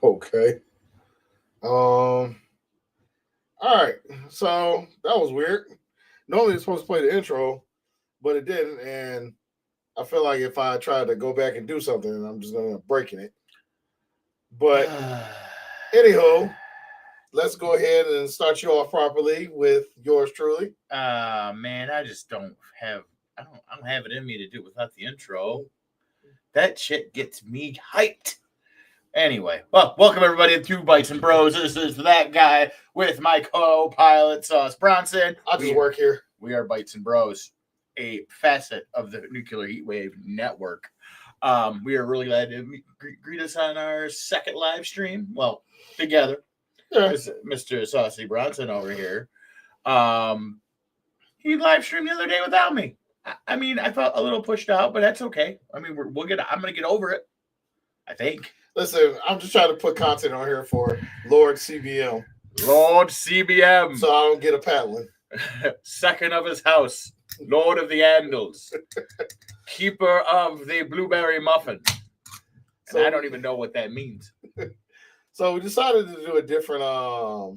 Okay. All right. So that was weird. Normally it's supposed to play the intro, but it didn't, and I feel like if I try to go back and do something, I'm just gonna end up breaking it. But anyhow, let's go ahead and start you off properly with yours truly. Man, I don't have it in me to do it without the intro. That shit gets me hyped. Anyway, well, welcome everybody to Bytes and Bros. This is that guy with my co-pilot Sauce Bronson. I just work here. We are Bytes and Bros, a facet of the Nuclear Heatwave Network. We are really glad to greet us on our second live stream. Well, together. Yeah. Mr. Saucy Bronson over here. He live streamed the other day without me. I mean, I felt a little pushed out, but that's okay. I mean, I'm gonna get over it. I think. Listen, I'm just trying to put content on here for Lord CBM. Lord CBM. So I don't get a paddling. Second of his house. Lord of the Andals. Keeper of the blueberry muffin. And I don't even know what that means. So we decided to do a different a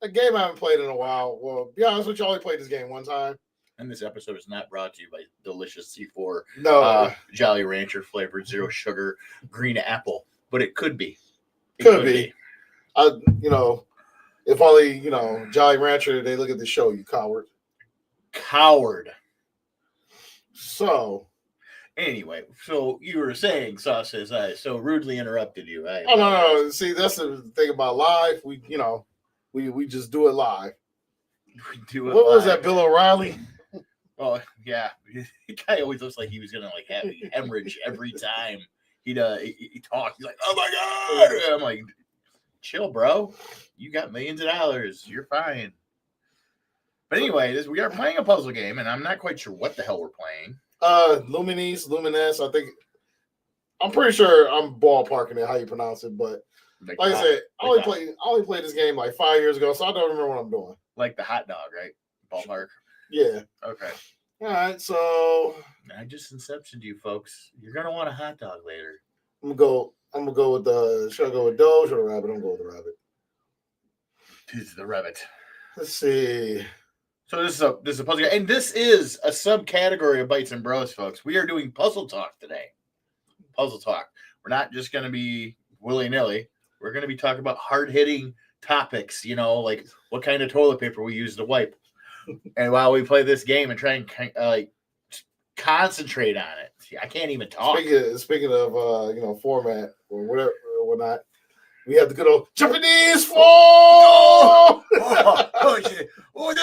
game I haven't played in a while. Well, be honest with you, I only played this game one time. And this episode is not brought to you by delicious C4 Jolly Rancher flavored zero sugar green apple, but it could be. It could be. If only Jolly Rancher, they look at the show, you coward. So anyway, so you were saying, Sauce, as I so rudely interrupted you. No. See, that's the thing about live. We just do it live. What was that, Bill O'Reilly? Oh yeah, the guy always looks like he was gonna like have hemorrhage every time he talked. He's like, "Oh my god!" I'm like, "Chill, bro. You got millions of dollars. You're fine." But anyway, we are playing a puzzle game, and I'm not quite sure what the hell we're playing. Luminous. I'm pretty sure I'm ballparking it how you pronounce it, but like I said, I only played this game like 5 years ago, so I don't remember what I'm doing. Like the hot dog, right? Ballpark. Yeah. Okay. All right. So I just inceptioned you, folks. You're gonna want a hot dog later. I'm gonna go with the. Should I go with Doge or the rabbit? I'm gonna go with the rabbit. This is the rabbit. Let's see. So this is a puzzle game, and this is a subcategory of Bytes and Bros, folks. We are doing puzzle talk today. Puzzle talk. We're not just gonna be willy nilly. We're gonna be talking about hard hitting topics. Like what kind of toilet paper we use to wipe. And while we play this game and try and concentrate on it, see, I can't even talk. Speaking of format or whatever or whatnot, we have the good old Japanese form. Oh shit! I'm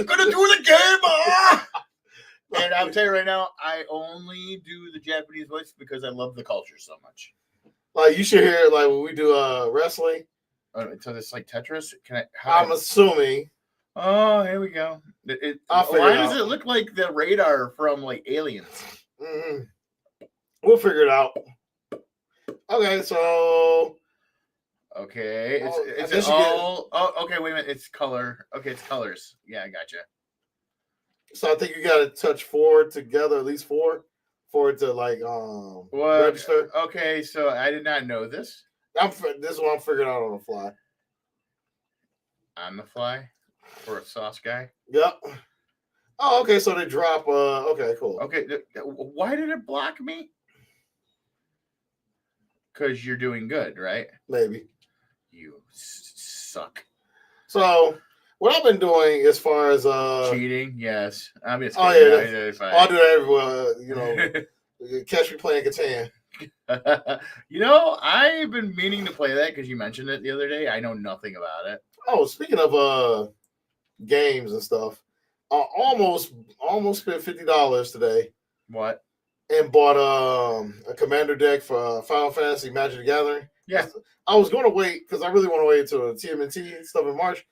gonna do the game. And I'll tell you right now, I only do the Japanese voice because I love the culture so much. Like you should hear like when we do wrestling. So it's like Tetris. I'm assuming. Oh, here we go. Why does it look like the radar from like Aliens? Mm-hmm. We'll figure it out. Okay, so. Okay, it's all. Okay, wait a minute. It's color. Okay, it's colors. Yeah, I gotcha. So I think you got to touch 4 together, at least 4, for it to register. Okay, so I did not know this. This is what I'm figuring out on the fly. On the fly. For a sauce guy? Yep. Oh, okay. So they drop. Okay, cool. Okay. Why did it block me? Because you're doing good, right? Maybe. You suck. So what I've been doing as far as cheating, yes. I'm just kidding. Oh yeah. I'll do that everywhere. Catch me playing Catan. I've been meaning to play that because you mentioned it the other day. I know nothing about it. Oh, speaking of games and stuff, almost spent $50 today. What? And bought a commander deck for Final Fantasy Magic the Gathering. Yeah. I was going to wait because I really want to wait until the TMNT stuff in March,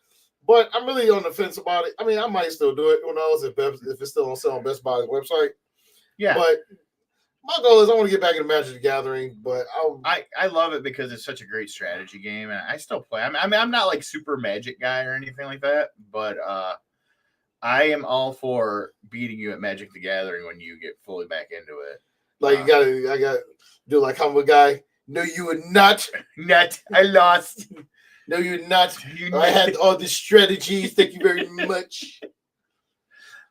but I'm really on the fence about it. I mean, I might still do it. Who knows if it's still on sale on Best Buy's website? Yeah. But my goal is I want to get back into Magic the Gathering, but I love it because it's such a great strategy game, and I still play. I mean, I'm not like super Magic guy or anything like that, but I am all for beating you at Magic the Gathering when you get fully back into it. Like I got to do like I'm a guy. No, you were not. Nut. I lost. No, you're not. You I had nut. all the strategies. Thank you very much.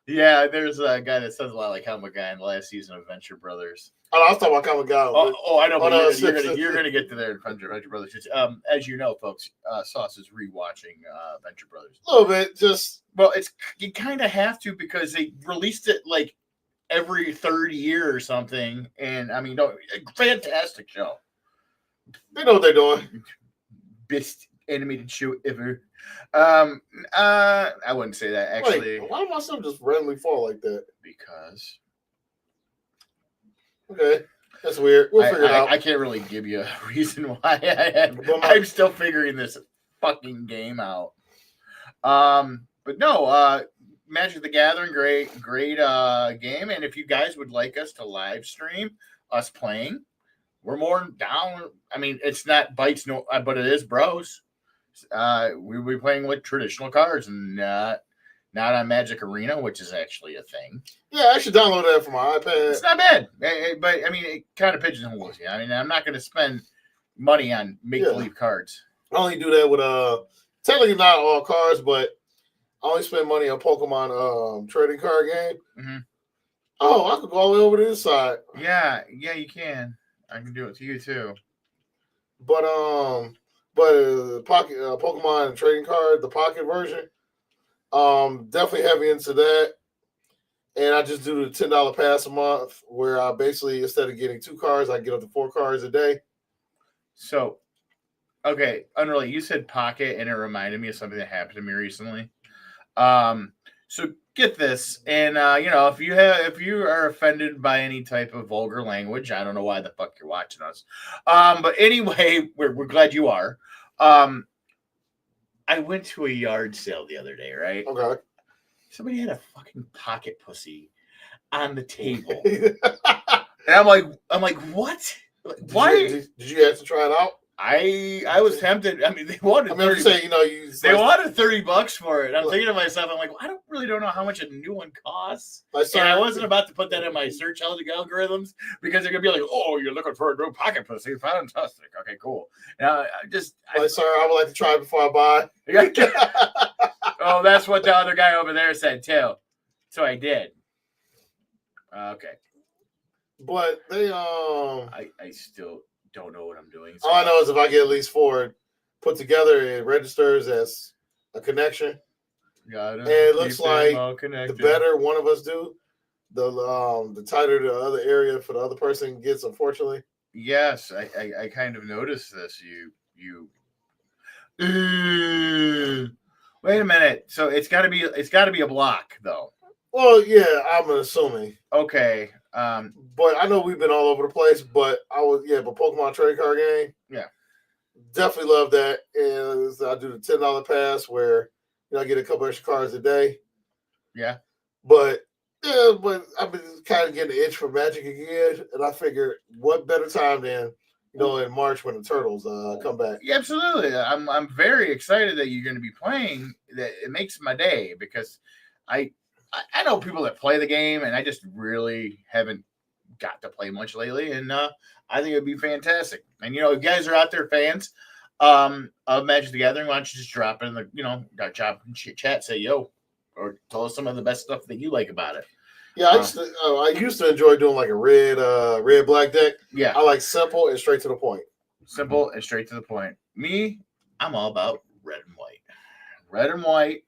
Yeah, there's a guy that sounds a lot like Helmut Guy in the last season of Venture Brothers. Oh, I was talking about Common Guy. I know, but no, you're gonna get to there in Venture Brothers. As you know, folks, Sauce is rewatching Venture Brothers. A little bit, just well, you kind of have to because they released it like every third year or something, and I mean, fantastic show. They know what they're doing. Best animated show ever. I wouldn't say that actually. Wait, why did my stuff just randomly fall like that? Because. Okay, that's weird. We'll figure it out. I can't really give you a reason why I'm still figuring this fucking game out. But no, Magic the Gathering, great game. And if you guys would like us to live stream us playing, we're more down. I mean, it's not Bytes, no, but it is Bros. We'll be playing with traditional cards and not on Magic Arena, which is actually a thing. Yeah, I should download that for my iPad. It's not bad, but I mean, it kind of pigeonholes you. I mean, I'm not going to spend money on make-believe cards. I only do that with technically not all cards, but I only spend money on Pokemon trading card game. Mm-hmm. Oh, I could go all the way over to this side. Yeah, you can. I can do it to you too. But pocket Pokemon trading card, the pocket version. Definitely heavy into that. And I just do the $10 pass a month where I basically, instead of getting 2 cards, I get up to 4 cards a day. So, okay, unrelated. You said pocket, and it reminded me of something that happened to me recently. So get this, and if you are offended by any type of vulgar language, I don't know why the fuck you're watching us. But anyway, we're glad you are. I went to a yard sale the other day, right? Okay. Somebody had a fucking pocket pussy on the table. And I'm like, what? Why? Did you have to try it out? I was tempted. I mean, they wanted. I'm saying, they wanted $30 for it. I'm thinking to myself, I'm like, well, I don't know how much a new one costs. And I wasn't about to put that in my search algorithms because they're gonna be like, oh, you're looking for a new pocket pussy, fantastic. Okay, cool. Now, sir, I would like to try it before I buy. Oh, that's what the other guy over there said too. So I did. Okay. But they I still don't know what I'm doing. So all I know is if I get at least 4 put together, it registers as a connection. And it looks like the better one of us do, the tighter the other area for the other person gets, unfortunately. Yes, I kind of noticed this. You wait a minute. So it's gotta be a block though. Well, yeah, I'm assuming. Okay. But I know we've been all over the place, but but Pokemon trading card game. Yeah. Definitely love that. And I do the $10 pass where I get a couple extra cards a day. Yeah. But I've been kind of getting an itch for Magic again. And I figured what better time than in March when the Turtles come back. Yeah, absolutely. I'm very excited that you're gonna be playing. That it makes my day because I know people that play the game, and I just really haven't got to play much lately. And I think it'd be fantastic. And if you guys are out there fans of Magic the Gathering, why don't you just drop in the chat, say yo, or tell us some of the best stuff that you like about it. Yeah, I used to enjoy doing like a red black deck. Yeah, I like simple and straight to the point. Simple and straight to the point. Me, I'm all about red and white. Red and white.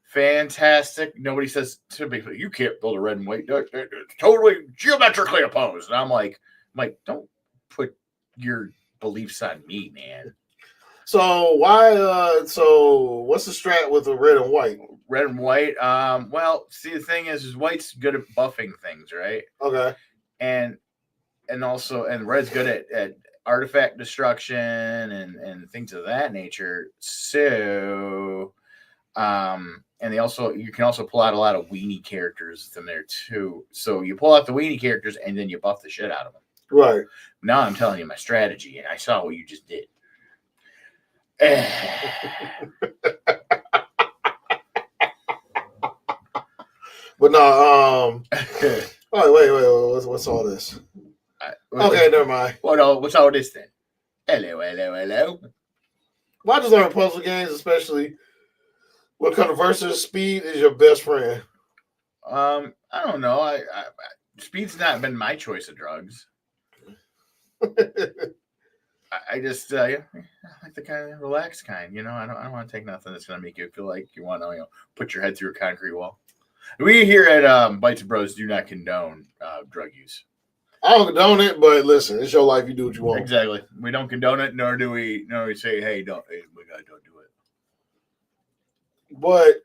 Fantastic. Nobody says to me, you can't build a red and white deck. It's totally geometrically opposed. And I'm like, don't put your beliefs on me, man. So why? So what's the strat with the red and white? Red and white. Well, see, the thing is white's good at buffing things, right? Okay. And red's good at artifact destruction and things of that nature. So, and you can also pull out a lot of weenie characters in there too. So you pull out the weenie characters and then you buff the shit out of them. Right. Now I'm telling you my strategy, and I saw what you just did. But no, wait. What's all this? Okay, never mind. What's all this then? Hello. Well, I just learned puzzle games, especially when it comes to versus speed, is your best friend. I don't know. Speed's not been my choice of drugs. I just I like the kind of relaxed kind. I don't want to take nothing that's gonna make you feel like you want to put your head through a concrete wall. We here at Bytes and Bros do not condone drug use. I don't condone it, but listen, it's your life. You do what you want. Exactly. We don't condone it, nor do we say, hey, don't do it. But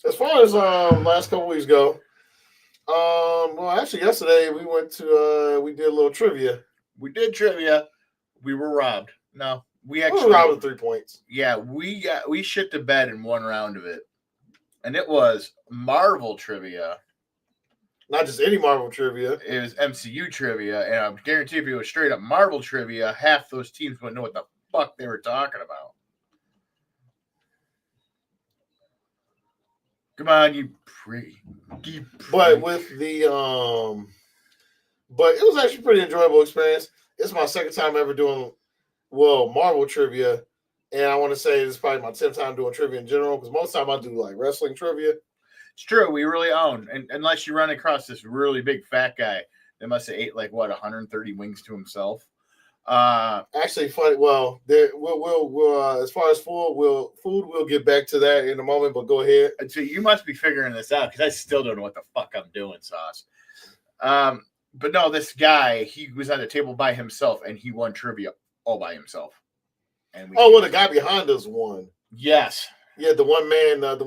as far as last couple weeks go, well, actually yesterday we went to we did a little trivia. We did trivia. We were robbed. No, we were robbed with 3 points. Yeah, we shit the bed in one round of it, and it was Marvel trivia. Not just any Marvel trivia. It was MCU trivia, and I guarantee if it was straight up Marvel trivia, half those teams wouldn't know what the fuck they were talking about. Come on, you pretty. But with the but it was actually a pretty enjoyable experience. It's my second time ever doing Marvel trivia, and I want to say it's probably my 10th time doing trivia in general, because most of the time I do like wrestling trivia. It's true, we really own, and unless you run across this really big fat guy that must have ate 130 wings to himself. Actually, funny. Well, we'll as far as food, we'll get back to that in a moment. But go ahead. So you must be figuring this out, because I still don't know what the fuck I'm doing, Sauce. But no, this guy, he was at a table by himself, and he won trivia all by himself. And the guy behind us won. Yes. Yeah, the one man gang. The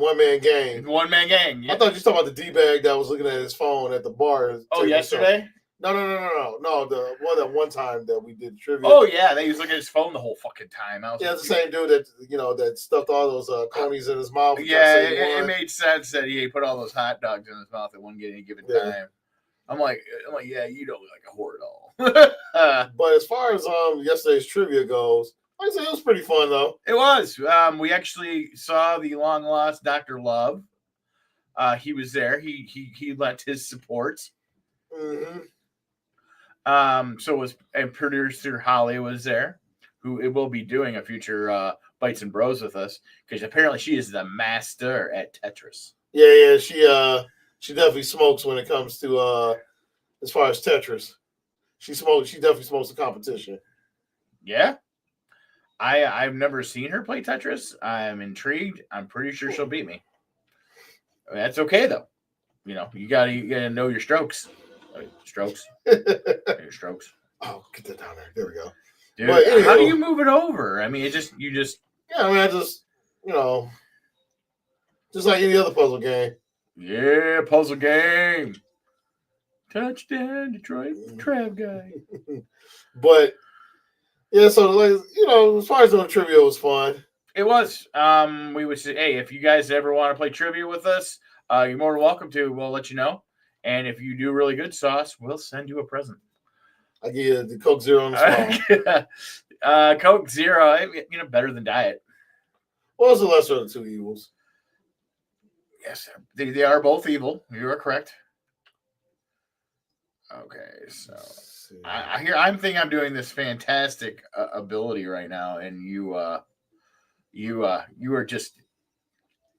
one man gang. Yeah. I thought you were talking about the D-bag that was looking at his phone at the bar. Oh, yesterday? No. The one time that we did trivia. Oh yeah, he was looking at his phone the whole fucking time. It's the same dude that that stuffed all those conies in his mouth. Yeah, it made sense that he put all those hot dogs in his mouth at one given time. I'm like, yeah, you don't look like a whore at all. But as far as yesterday's trivia goes, like I said, it was pretty fun though. It was. We actually saw the long lost Dr. Love. He was there. He lent his support. Mm-hmm. So was and producer Holly was there, who it will be doing a future Bytes and Bros with us, because apparently she is the master at Tetris. Yeah, she definitely smokes when it comes to as far as Tetris. She definitely smokes the competition. Yeah. I've never seen her play Tetris. I'm intrigued. I'm pretty sure she'll beat me. That's okay though. You gotta know your strokes. Strokes. Your strokes. Oh, get that down there. There we go. Dude, but anyhow, how do you move it over? I mean, you just. Yeah, I mean, I just just like any other puzzle game. Yeah, puzzle game. Touchdown, Detroit, Trav guy. But yeah, so as far as doing trivia, it was fun. It was. We would say, hey, if you guys ever want to play trivia with us, you're more than welcome to. We'll let you know. And if you do really good, Sauce, we'll send you a present. I give you the Coke Zero on the small. Coke Zero, better than Diet. Well, it's the lesser of the two evils. Yes, they are both evil. You are correct. Okay, so I'm thinking I'm doing this fantastic ability right now, and you are just.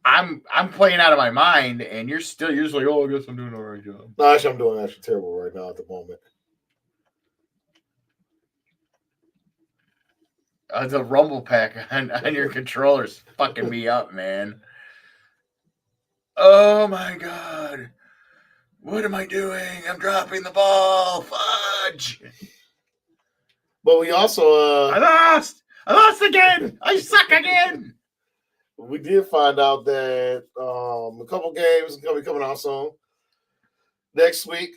I'm playing out of my mind, and you're just like, oh, I guess I'm doing all right job. No, actually, I'm doing terrible right now at the moment. The rumble pack on your controller's fucking me up, man. Oh my god. What am I doing? I'm dropping the ball. Fudge. But we also I lost again. I suck again. We did find out that a couple games are going to be coming out soon. Next week,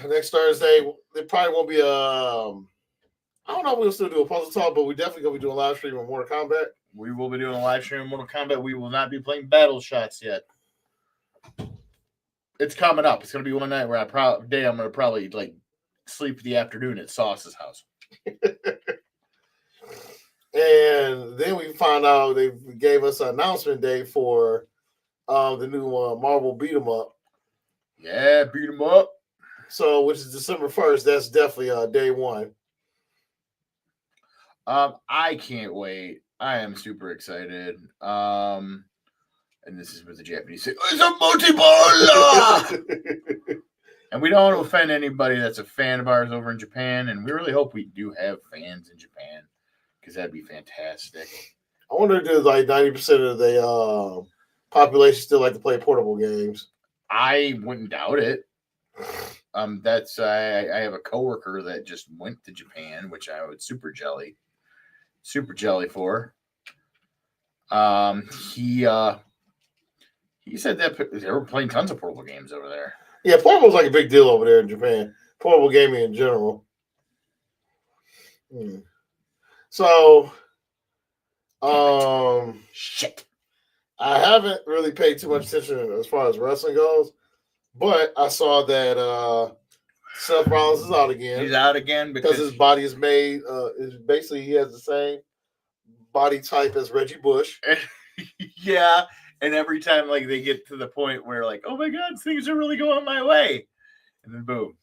next Thursday, there probably won't be I don't know if we'll still do a puzzle talk, but we definitely going to be doing a live stream of Mortal Kombat. We will be doing a live stream of Mortal Kombat. We will not be playing Battle Shots yet. It's coming up. It's going to be one night where I'm going to probably sleep the afternoon at Sauce's house. And then we found out they gave us an announcement day for the new Marvel Beat 'em Up. Yeah, beat 'em up. So, which is December 1st. That's definitely day one. I can't wait. I am super excited. And this is what the Japanese say. It's a multipolar. And we don't want to offend anybody that's a fan of ours over in Japan, and we really hope we do have fans in Japan because that'd be fantastic. I wonder if like 90% of the population still like to play portable games. I wouldn't doubt it. That's I have a coworker that just went to Japan, which I was super jelly for. He said that they were playing tons of portable games over there. Yeah, portable's like a big deal over there in Japan. Portable gaming in general. So, shit. I haven't really paid too much attention as far as wrestling goes, but I saw that Seth Rollins is out again. He's out again because his body is made. Basically, he has the same body type as Reggie Bush. Yeah, and every time like they get to the point where like, oh my God, things are really going my way, and then boom.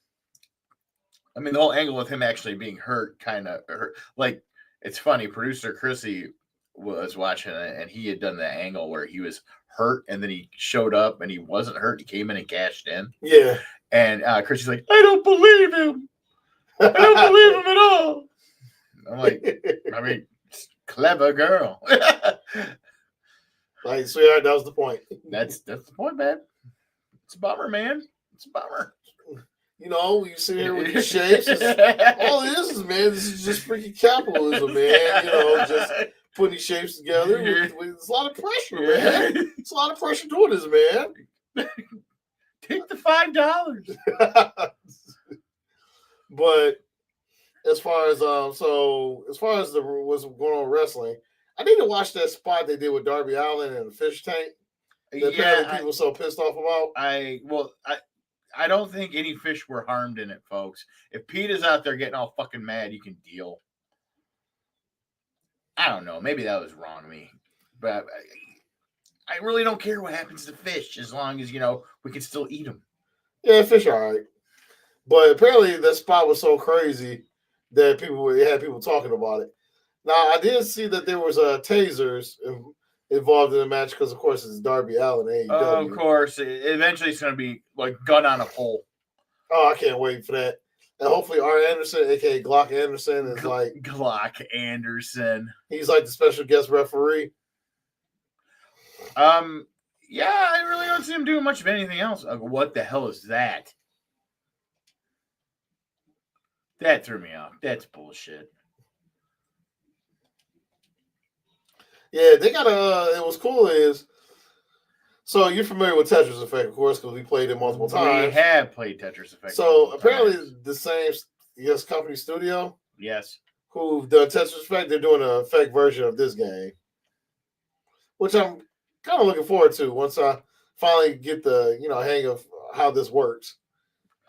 I mean, the whole angle with him actually being hurt kind of hurt. Like, it's funny. Producer Chrissy was watching it, and he had done the angle where he was hurt, and then he showed up, and he wasn't hurt. He came in and cashed in. Yeah. And Chrissy's like, I don't believe him. I don't believe him at all. I'm like, I mean, clever girl. Like, sweetheart, that was the point. That's the point, man. It's a bummer, man. It's a bummer. You know, you sit here with your shapes. All this is, man, this is just freaking capitalism, man. You know, just putting these shapes together. It's a lot of pressure, man. It's a lot of pressure doing this, man. Take the $5. But as far as what's going on with wrestling, I need to watch that spot they did with Darby Allin and the fish tank. That apparently people were so pissed off about. I don't think any fish were harmed in it, folks. If Pete is out there getting all fucking mad, you can deal. I don't know. Maybe that was wrong of me. But I really don't care what happens to fish as long as, we can still eat them. Yeah, fish are all right. But apparently that spot was so crazy that it had people talking about it. Now, I did see that there was tasers involved in the match because, of course, it's Darby Allin. AEW. Of course. Eventually, it's going to be like gun on a pole. Oh, I can't wait for that. And hopefully, Art Anderson, a.k.a. Glock Anderson, is like... Glock Anderson. He's like the special guest referee. Yeah, I really don't see him doing much of anything else. What the hell is that? That threw me off. That's bullshit. Yeah, they got what's cool is, so you're familiar with Tetris Effect, of course, because we played it multiple times. We have played Tetris Effect. So apparently the same, company studio. Yes. Who've done Tetris Effect, they're doing an effect version of this game. Which I'm kind of looking forward to once I finally get the, hang of how this works.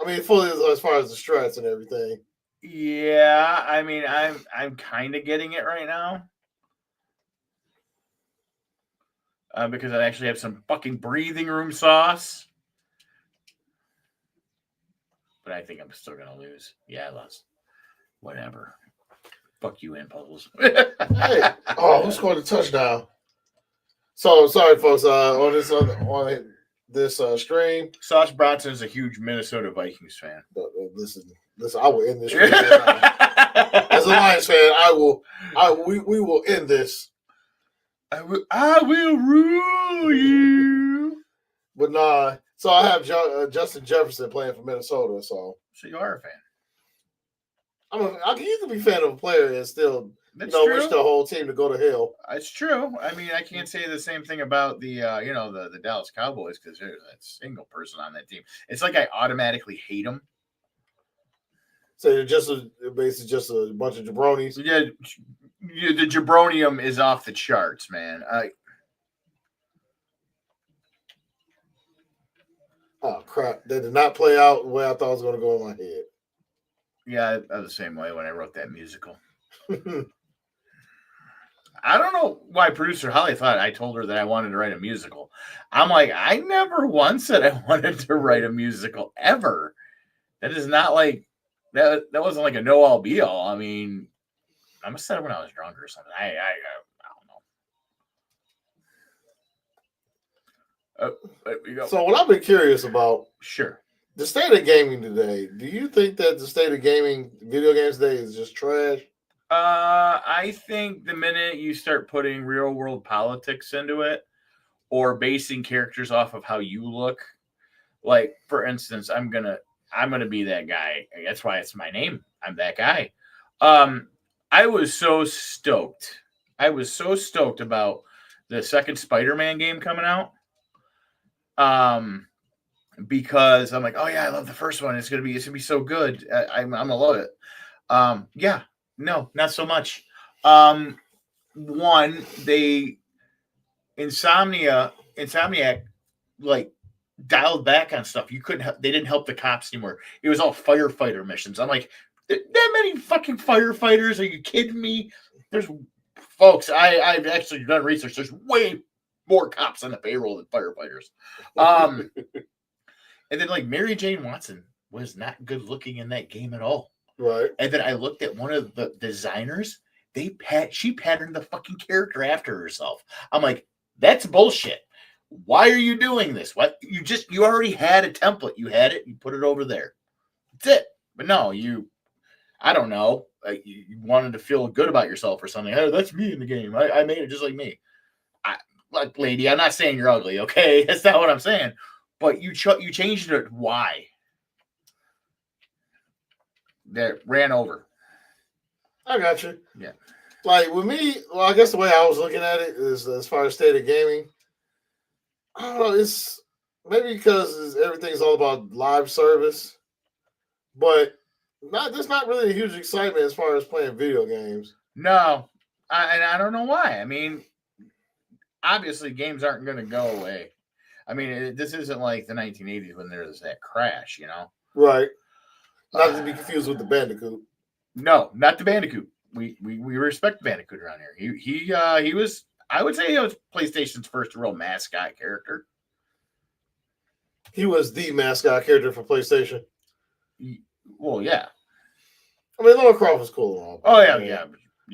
I mean, fully as far as the strats and everything. Yeah, I mean, I'm kind of getting it right now. Because I actually have some fucking breathing room sauce. But I think I'm still going to lose. Yeah, I lost. Whatever. Fuck you and puzzles. Hey. Oh, who scored a touchdown? So, sorry, folks. On this stream. Sauce Bronson is a huge Minnesota Vikings fan. Listen, I will end this stream. As a Lions fan, we will end this. I will rule you. But nah, so I have Justin Jefferson playing for Minnesota. So you are a fan. I can either be a fan of a player and still wish the whole team to go to hell. It's true. I mean, I can't say the same thing about the the Dallas Cowboys because there's that single person on that team. It's like I automatically hate them. So you're basically just a bunch of jabronis. Yeah. The jabronium is off the charts, man. Oh, crap. That did not play out the way I thought it was going to go in my head. Yeah, I was the same way when I wrote that musical. I don't know why producer Holly thought I told her that I wanted to write a musical. I'm like, I never once said I wanted to write a musical, ever. That is not like that. That wasn't like a no all be all. I mean, I must have said it when I was drunk or something. I don't know. There we go. So what I've been curious about, Sure. the state of gaming today. Do you think that the state of gaming, video games today, is just trash? I think the minute you start putting real world politics into it, or basing characters off of how you look, like for instance, I'm gonna be that guy. That's why it's my name. I'm that guy. I was so stoked. I was so stoked about the second Spider-Man game coming out. Because I'm like, oh yeah, I love the first one. It's gonna be so good. I'm gonna love it. Yeah, no, not so much. One, Insomniac, like dialed back on stuff. You couldn't. They didn't help the cops anymore. It was all firefighter missions. I'm like, that many fucking firefighters? Are you kidding me? There's folks. I've actually done research. There's way more cops on the payroll than firefighters. And then like Mary Jane Watson was not good looking in that game at all. Right. And then I looked at one of the designers. She patterned the fucking character after herself. I'm like, that's bullshit. Why are you doing this? What you already had a template. You had it. You put it over there. That's it. But no, I don't know. You wanted to feel good about yourself or something. Oh, that's me in the game. I made it just like me. Like, lady, I'm not saying you're ugly. Okay, that's not what I'm saying. But you changed it. Why? There, ran over. I got you. Yeah. Like with me, well, I guess the way I was looking at it is as far as state of gaming. I don't know. It's maybe because everything's all about live service, but there's not really a huge excitement as far as playing video games. No, and I don't know why. I mean, obviously, games aren't going to go away. I mean, this isn't like the 1980s when there was that crash, you know? Right. Not to be confused with the Bandicoot. No, not the Bandicoot. We respect Bandicoot around here. He was, I would say, he was PlayStation's first real mascot character. He was the mascot character for PlayStation. Well, yeah. I mean, Lara Croft was cool and all. Oh yeah.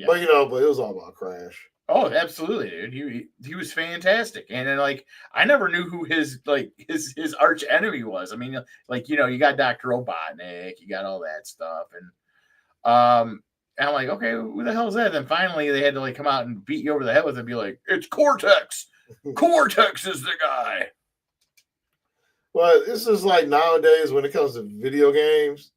But it was all about Crash. Oh, absolutely, dude. He was fantastic, and then like I never knew who his arch enemy was. I mean, like you got Dr. Robotnik, you got all that stuff, and I'm like, okay, who the hell is that? Then finally they had to like come out and beat you over the head with it and be like, it's Cortex. Cortex is the guy. Well, this is like nowadays when it comes to video games,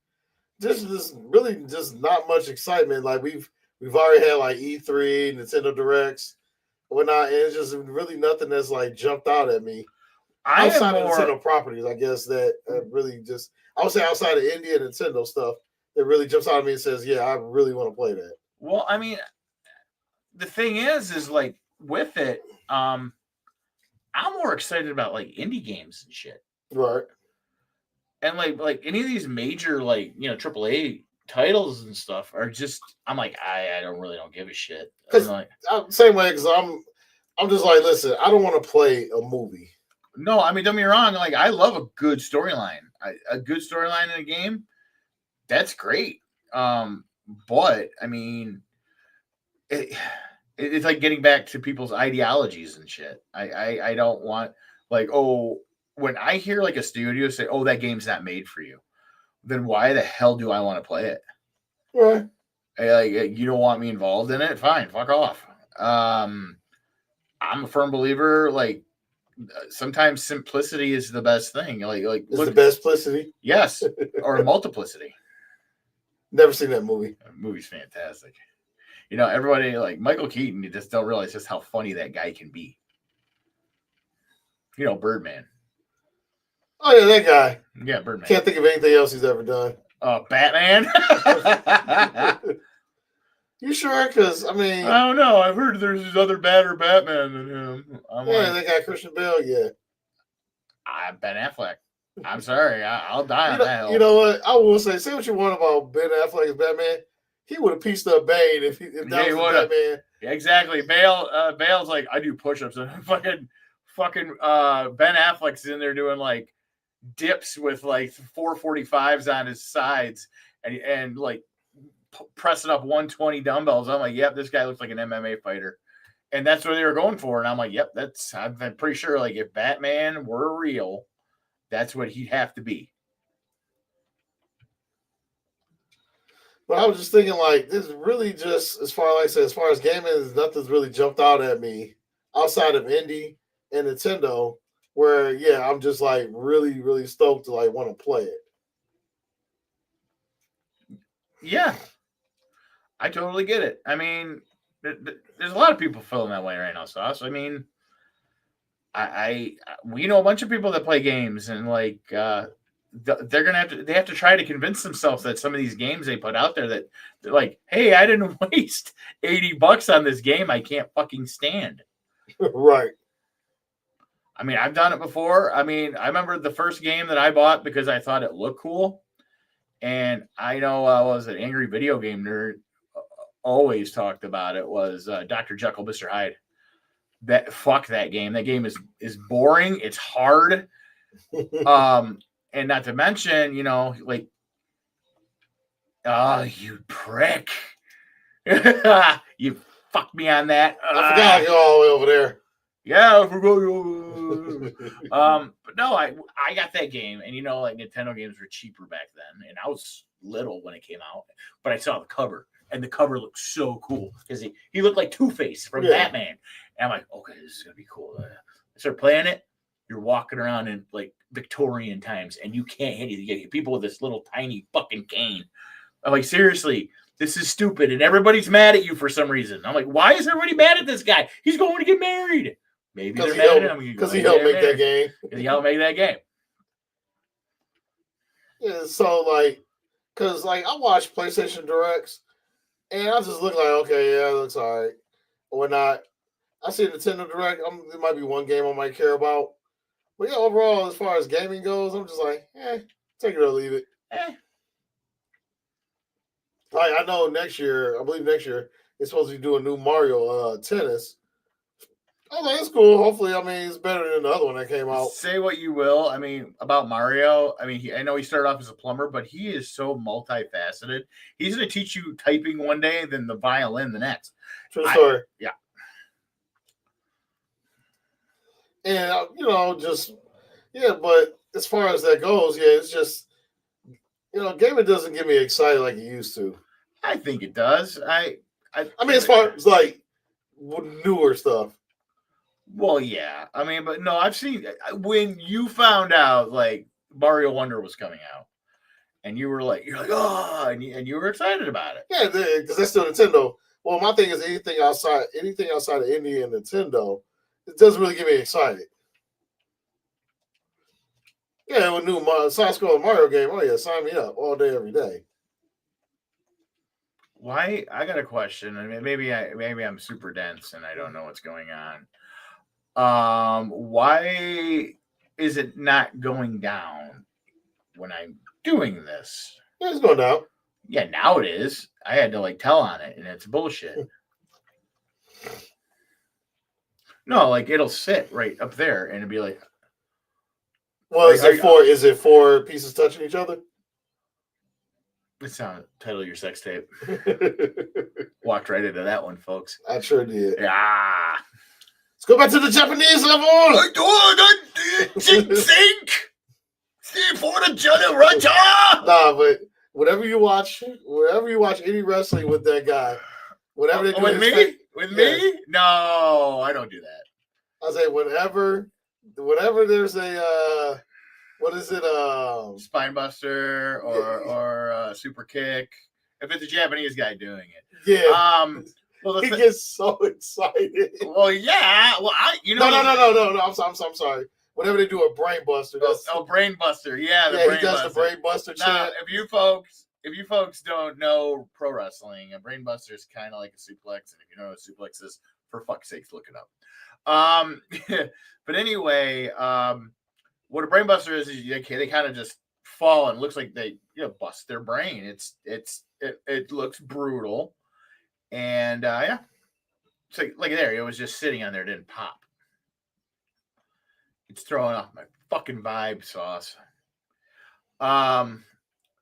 this really just not much excitement. Like we've already had like E3, Nintendo Directs, whatnot, and it's just really nothing that's like jumped out at me. Outside of Nintendo properties, I guess that really just, I would say outside of India and Nintendo stuff, that really jumps out at me and says, yeah, I really want to play that. Well, I mean, the thing is like with it, I'm more excited about like indie games and shit. Right. And like any of these major like AAA titles and stuff are just, I'm like, I don't give a shit. Like, same way, because I'm just like, listen, I don't want to play a movie. No, I mean, don't get me wrong. Like, I love a good storyline. A good storyline in a game, that's great. But I mean, it's like getting back to people's ideologies and shit. I don't want like, when I hear like a studio say, "Oh, that game's not made for you," then why the hell do I want to play it? Right. Like, you don't want me involved in it? Fine, fuck off. I'm a firm believer. Like, sometimes simplicity is the best thing. Like is the best simplicity? Yes, or multiplicity. Never seen that movie. That movie's fantastic. Everybody like Michael Keaton. You just don't realize just how funny that guy can be. Birdman. Oh yeah, that guy. Yeah, Birdman. Can't think of anything else he's ever done. Batman. You sure? Because I mean, I don't know. I've heard there's this other badder Batman than him. That guy Christian Bale. Yeah. Ben Affleck. I'm sorry. I'll die on that hill. You know what? I will say what you want about Ben Affleck as Batman. He would have pieced up Bane if that was Batman. Yeah, exactly. Bale's like, I do push-ups, and fucking Ben Affleck's in there doing like dips with like 445s on his sides and like pressing up 120 dumbbells. I'm like, yep, this guy looks like an MMA fighter. And that's what they were going for. And I'm like, yep, I'm pretty sure like if Batman were real, that's what he'd have to be. But I was just thinking, like, this really just, as far, like I said, as far as gaming, nothing's really jumped out at me outside of indie and Nintendo, where, yeah, I'm just, like, really, really stoked to, like, want to play it. Yeah. I totally get it. I mean, there's a lot of people feeling that way right now, Sauce. I mean, we know a bunch of people that play games, and like they're gonna have to try to convince themselves that some of these games they put out there that they're like, hey, I didn't waste $80 on this game I can't fucking stand. Right. I mean, I've done it before. I mean, I remember the first game that I bought because I thought it looked cool, and I know was an angry video game nerd always talked about it was Dr. Jekyll, Mr. Hyde. Fuck that game. That game is boring. It's hard. And not to mention, you know, like, oh, you prick. You fucked me on that. I forgot you're all the way over there. Yeah, I forgot. But no, I got that game, and you know, like Nintendo games were cheaper back then, and I was little when it came out, but I saw the cover, and the cover looked so cool because he looked like Two-Face from Batman, and I'm like, okay, this is gonna be cool. I start playing it. You're walking around in like Victorian times, and you can't hit anything. You get people with this little tiny fucking cane. I'm like, seriously, this is stupid, and everybody's mad at you for some reason. I'm like, why is everybody mad at this guy? He's going to get married. Maybe they're mad at him because he helped make that game. Because he helped make that game. Yeah, so like, because like I watch PlayStation Directs, and I just look like, okay, yeah, it looks all right, or not. I see a Nintendo Direct. There might be one game I might care about, but yeah, overall, as far as gaming goes, I'm just like, take it or leave it. Like I know I believe next year it's supposed to be doing new Mario Tennis. I was like, it's cool. Hopefully, I mean, it's better than the other one that came out. Say what you will. I mean, about Mario. I mean, I know he started off as a plumber, but he is so multifaceted. He's going to teach you typing one day, then the violin the next. True story. Yeah. And, you know, but as far as that goes, it's just, you know, gaming doesn't get me excited like it used to. I think it does. I mean, as far as like newer stuff. Well, yeah. I mean, but no, I've seen when you found out like Mario Wonder was coming out, and you're like, oh, and you were excited about it. Yeah, because that's still Nintendo. Well, my thing is anything outside of indie and Nintendo, it doesn't really get me excited. Yeah, with new side-scrolling Mario game, oh yeah, sign me up all day, every day. Why? I got a question. I mean, maybe I'm super dense and I don't know what's going on. Why is it not going down when I'm doing this? Yeah, it's going down. Yeah, now it is. I had to like tell on it, and it's bullshit. No, like it'll sit right up there, and it'd be like. Well, is it four pieces touching each other? It's not title of your sex tape. Walked right into that one, folks. I sure did. Yeah. Let's go back to the Japanese level. I don't think for the generator. Nah, but whenever you watch any wrestling with that guy, whatever they do with me, me, no, I don't do that. I say whenever there's a what is it? Spine buster or super kick. If it's a Japanese guy doing it, yeah. Well, he gets so excited. Well, yeah. Well, No. I'm sorry. Whenever they do a brain buster, brain buster. Yeah, he does the brain buster. Now, if you folks don't know pro wrestling, a brain buster is kind of like a suplex, and if you know what a suplex is, for fuck's sakes, look it up. But anyway, what a brain buster is they kind of just fall and it looks like they bust their brain. It looks brutal, and yeah, so like there, it was just sitting on there, it didn't pop. It's throwing off my fucking vibe, Sauce.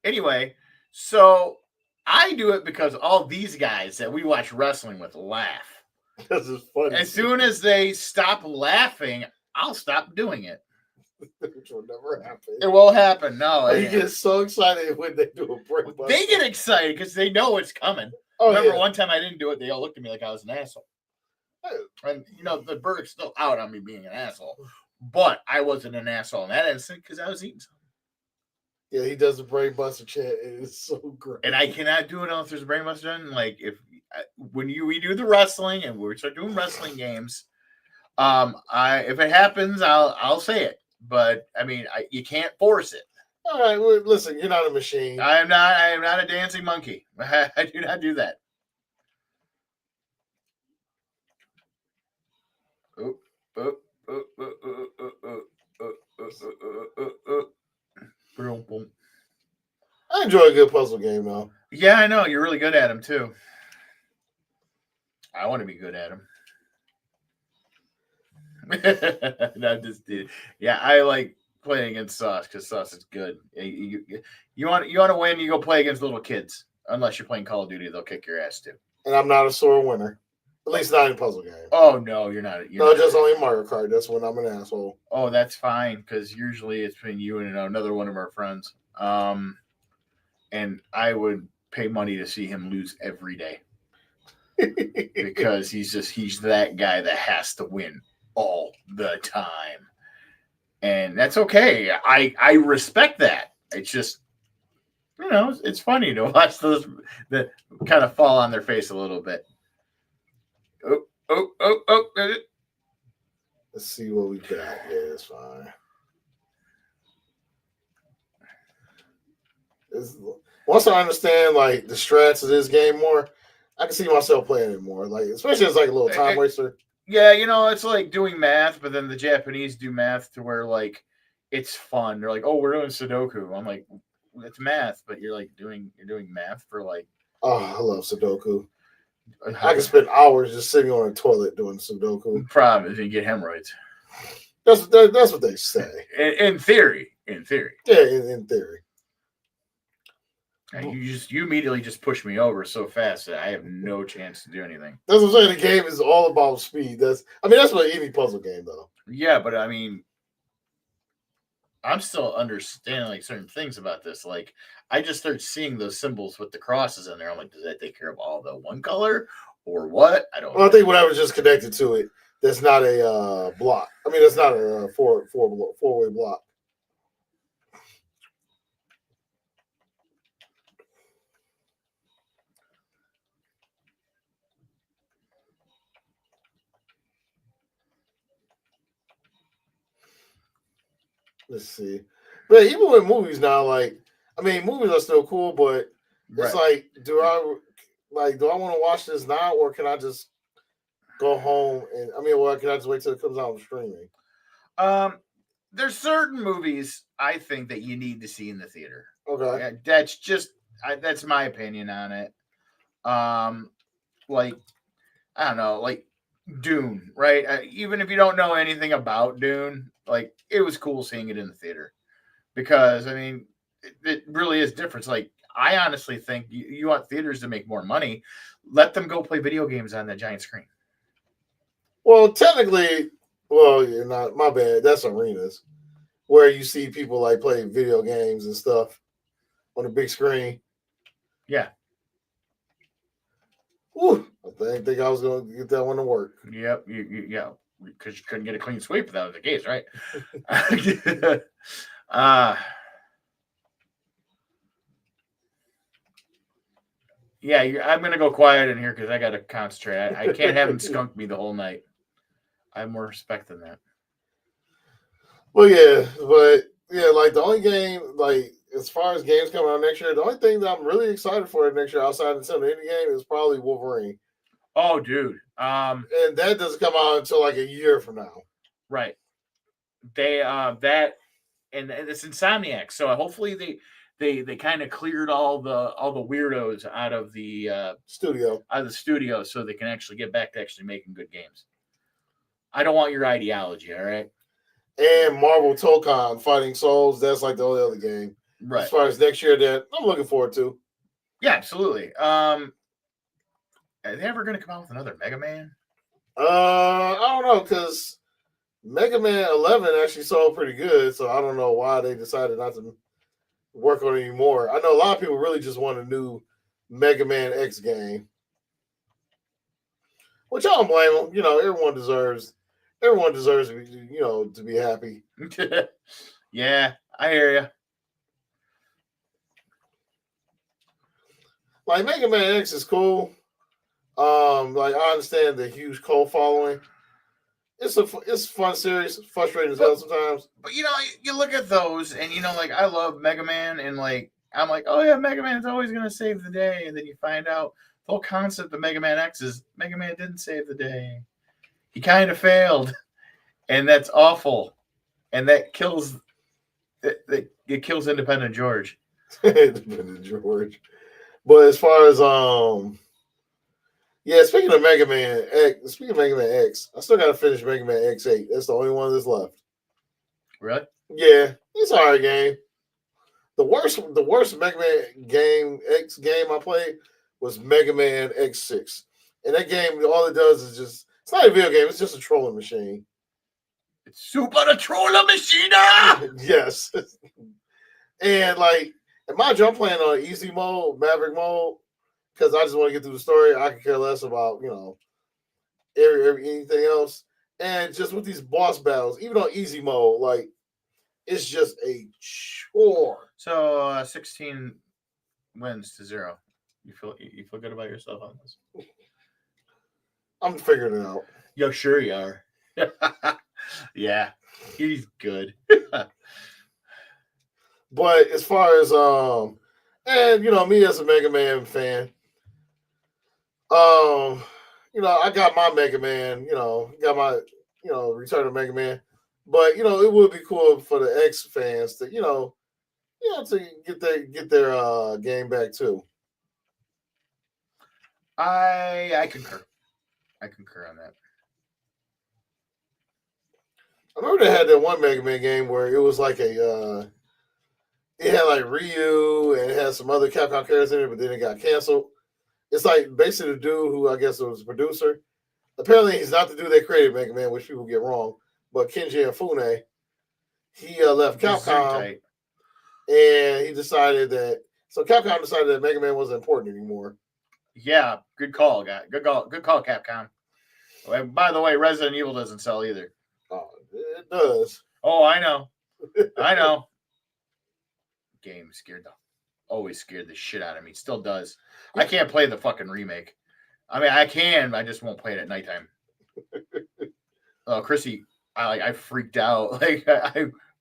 Anyway, so I do it because all these guys that we watch wrestling with laugh. This is funny. As soon as they stop laughing, I'll stop doing it. Which will never happen. It won't happen. No, He gets so excited when they do a brain buster. they get excited because they know it's coming. Oh, Remember yeah. one time I didn't do it, they all looked at me like I was an asshole. And the verdict's still out on me being an asshole. But I wasn't an asshole in that instant because I was eating something. Yeah, he does the brain buster chant. It is so great. And I cannot do it unless there's a brain buster done. Like when we do the wrestling and we start doing wrestling games, if it happens, I'll say it. But I mean, you can't force it. All right, well, listen, you're not a machine. I am not a dancing monkey. I do not do that. I enjoy a good puzzle game, though. Yeah, I know. You're really good at them, too. I want to be good at them. No, just did. Yeah, I like playing against Sauce because Sauce is good. You want to win, you go play against little kids. Unless you're playing Call of Duty, they'll kick your ass, too. And I'm not a sore winner. At least not in a puzzle game. Oh, no, you're not. Just only Mario Kart. That's when I'm an asshole. Oh, that's fine, because usually it's between you and another one of our friends. And I would pay money to see him lose every day. Because he's that guy that has to win all the time. And that's okay. I respect that. It's just, it's funny to watch those that kind of fall on their face a little bit. Oh. Let's see what we got. Yeah, it's fine. Once I understand like the strats of this game more, I can see myself playing it more. Like, especially as like a little time waster. Yeah, it's like doing math, but then the Japanese do math to where like it's fun. They're like, "Oh, we're doing Sudoku." I'm like, "It's math," but you're doing math for like. Oh, I love Sudoku. I can spend hours just sitting on a toilet doing Sudoku. The problem is you get hemorrhoids. That's what they say. In theory. Yeah, in theory. You immediately just push me over so fast that I have no chance to do anything. That's what I'm saying. The game is all about speed. That's what any puzzle game though. Yeah, but I mean, I'm still understanding like certain things about this. Like, I just start seeing those symbols with the crosses in there. I'm like, does that take care of all the one color or what? I don't know. I think whatever's just connected to it, that's not a block. I mean, that's not a four-way block. Let's see. But even with movies now, like, I mean, movies are still cool, but it's like, do I want to watch this now, or can I just go home and can I just wait till it comes out on streaming? There's certain movies I think that you need to see in the theater. Okay, that's my opinion on it. Like, I don't know, like Dune, right? Even if you don't know anything about Dune, like, it was cool seeing it in the theater because I mean, it really is different. It's like, I honestly think you want theaters to make more money. Let them go play video games on that giant screen. Well, technically, you're not. My bad. That's arenas where you see people like playing video games and stuff on the big screen. Yeah. Whew, I didn't think I was going to get that one to work. Yep. Yeah. Because you couldn't get a clean sweep if that was the case, right? Yeah, I'm going to go quiet in here because I got to concentrate. I can't have him skunk me the whole night. I have more respect than that. Well, yeah, but yeah, like the only game, like as far as games coming out next year, the only thing that I'm really excited for next year outside of the indie game is probably Wolverine. Oh, dude. And that doesn't come out until like a year from now. Right. They and it's Insomniac, so hopefully they kind of cleared all the weirdos out of the studio so they can actually get back to actually making good games. I don't want your ideology, all right? And Marvel Tokon Fighting Souls, that's like the only other game. Right. As far as next year, that I'm looking forward to. Yeah, absolutely. Are they ever going to come out with another Mega Man? I don't know, because Mega Man 11 actually sold pretty good, so I don't know why they decided not to work on it anymore. I know a lot of people really just want a new Mega Man X game, which I don't blame them. Everyone deserves to be happy. Yeah, I hear you. Like Mega Man X is cool. Like I understand the huge cult following. It's a fun series, frustrating as hell sometimes. But you look at those, and like I love Mega Man, and like I'm like, oh yeah, Mega Man's always gonna save the day, and then you find out the whole concept of Mega Man X is Mega Man didn't save the day. He kind of failed, and that's awful, and that kills it kills Independent George. Independent George. But as far as yeah, speaking of Mega Man X, I still gotta finish Mega Man X8. That's the only one that's left. Really? Yeah, it's an alright game. The worst Mega Man X game I played was Mega Man X6. And that game, all it does is it's not a video game, it's just a trolling machine. It's Super the Troller Machine! Yes. And like, imagine I'm playing on easy mode, Maverick mode, because I just want to get through the story. I could care less about, anything else. And just with these boss battles, even on easy mode, like, it's just a chore. So 16 wins to 0. You feel good about yourself on this? I'm figuring it out. Yo, sure you are. Yeah, he's good. But as far as and me as a Mega Man fan, I got my Mega Man, got my Return of Mega Man. But it would be cool for the X fans to to get their game back too. I concur. I concur on that. I remember they had that one Mega Man game where it was like it had like Ryu and it had some other Capcom characters in it, but then it got canceled. It's like basically the dude who I guess was a producer. Apparently, he's not the dude that created Mega Man, which people get wrong. But Kenji Inafune, he left Capcom, and he decided that. So Capcom decided that Mega Man wasn't important anymore. Yeah, good call, guy. Good call, Capcom. And by the way, Resident Evil doesn't sell either. Oh, it does. Oh, I know. I know. Game always scared the shit out of me. Still does. I can't play the fucking remake. I mean, I can. I just won't play it at nighttime. Oh, Chrissy, I freaked out. Like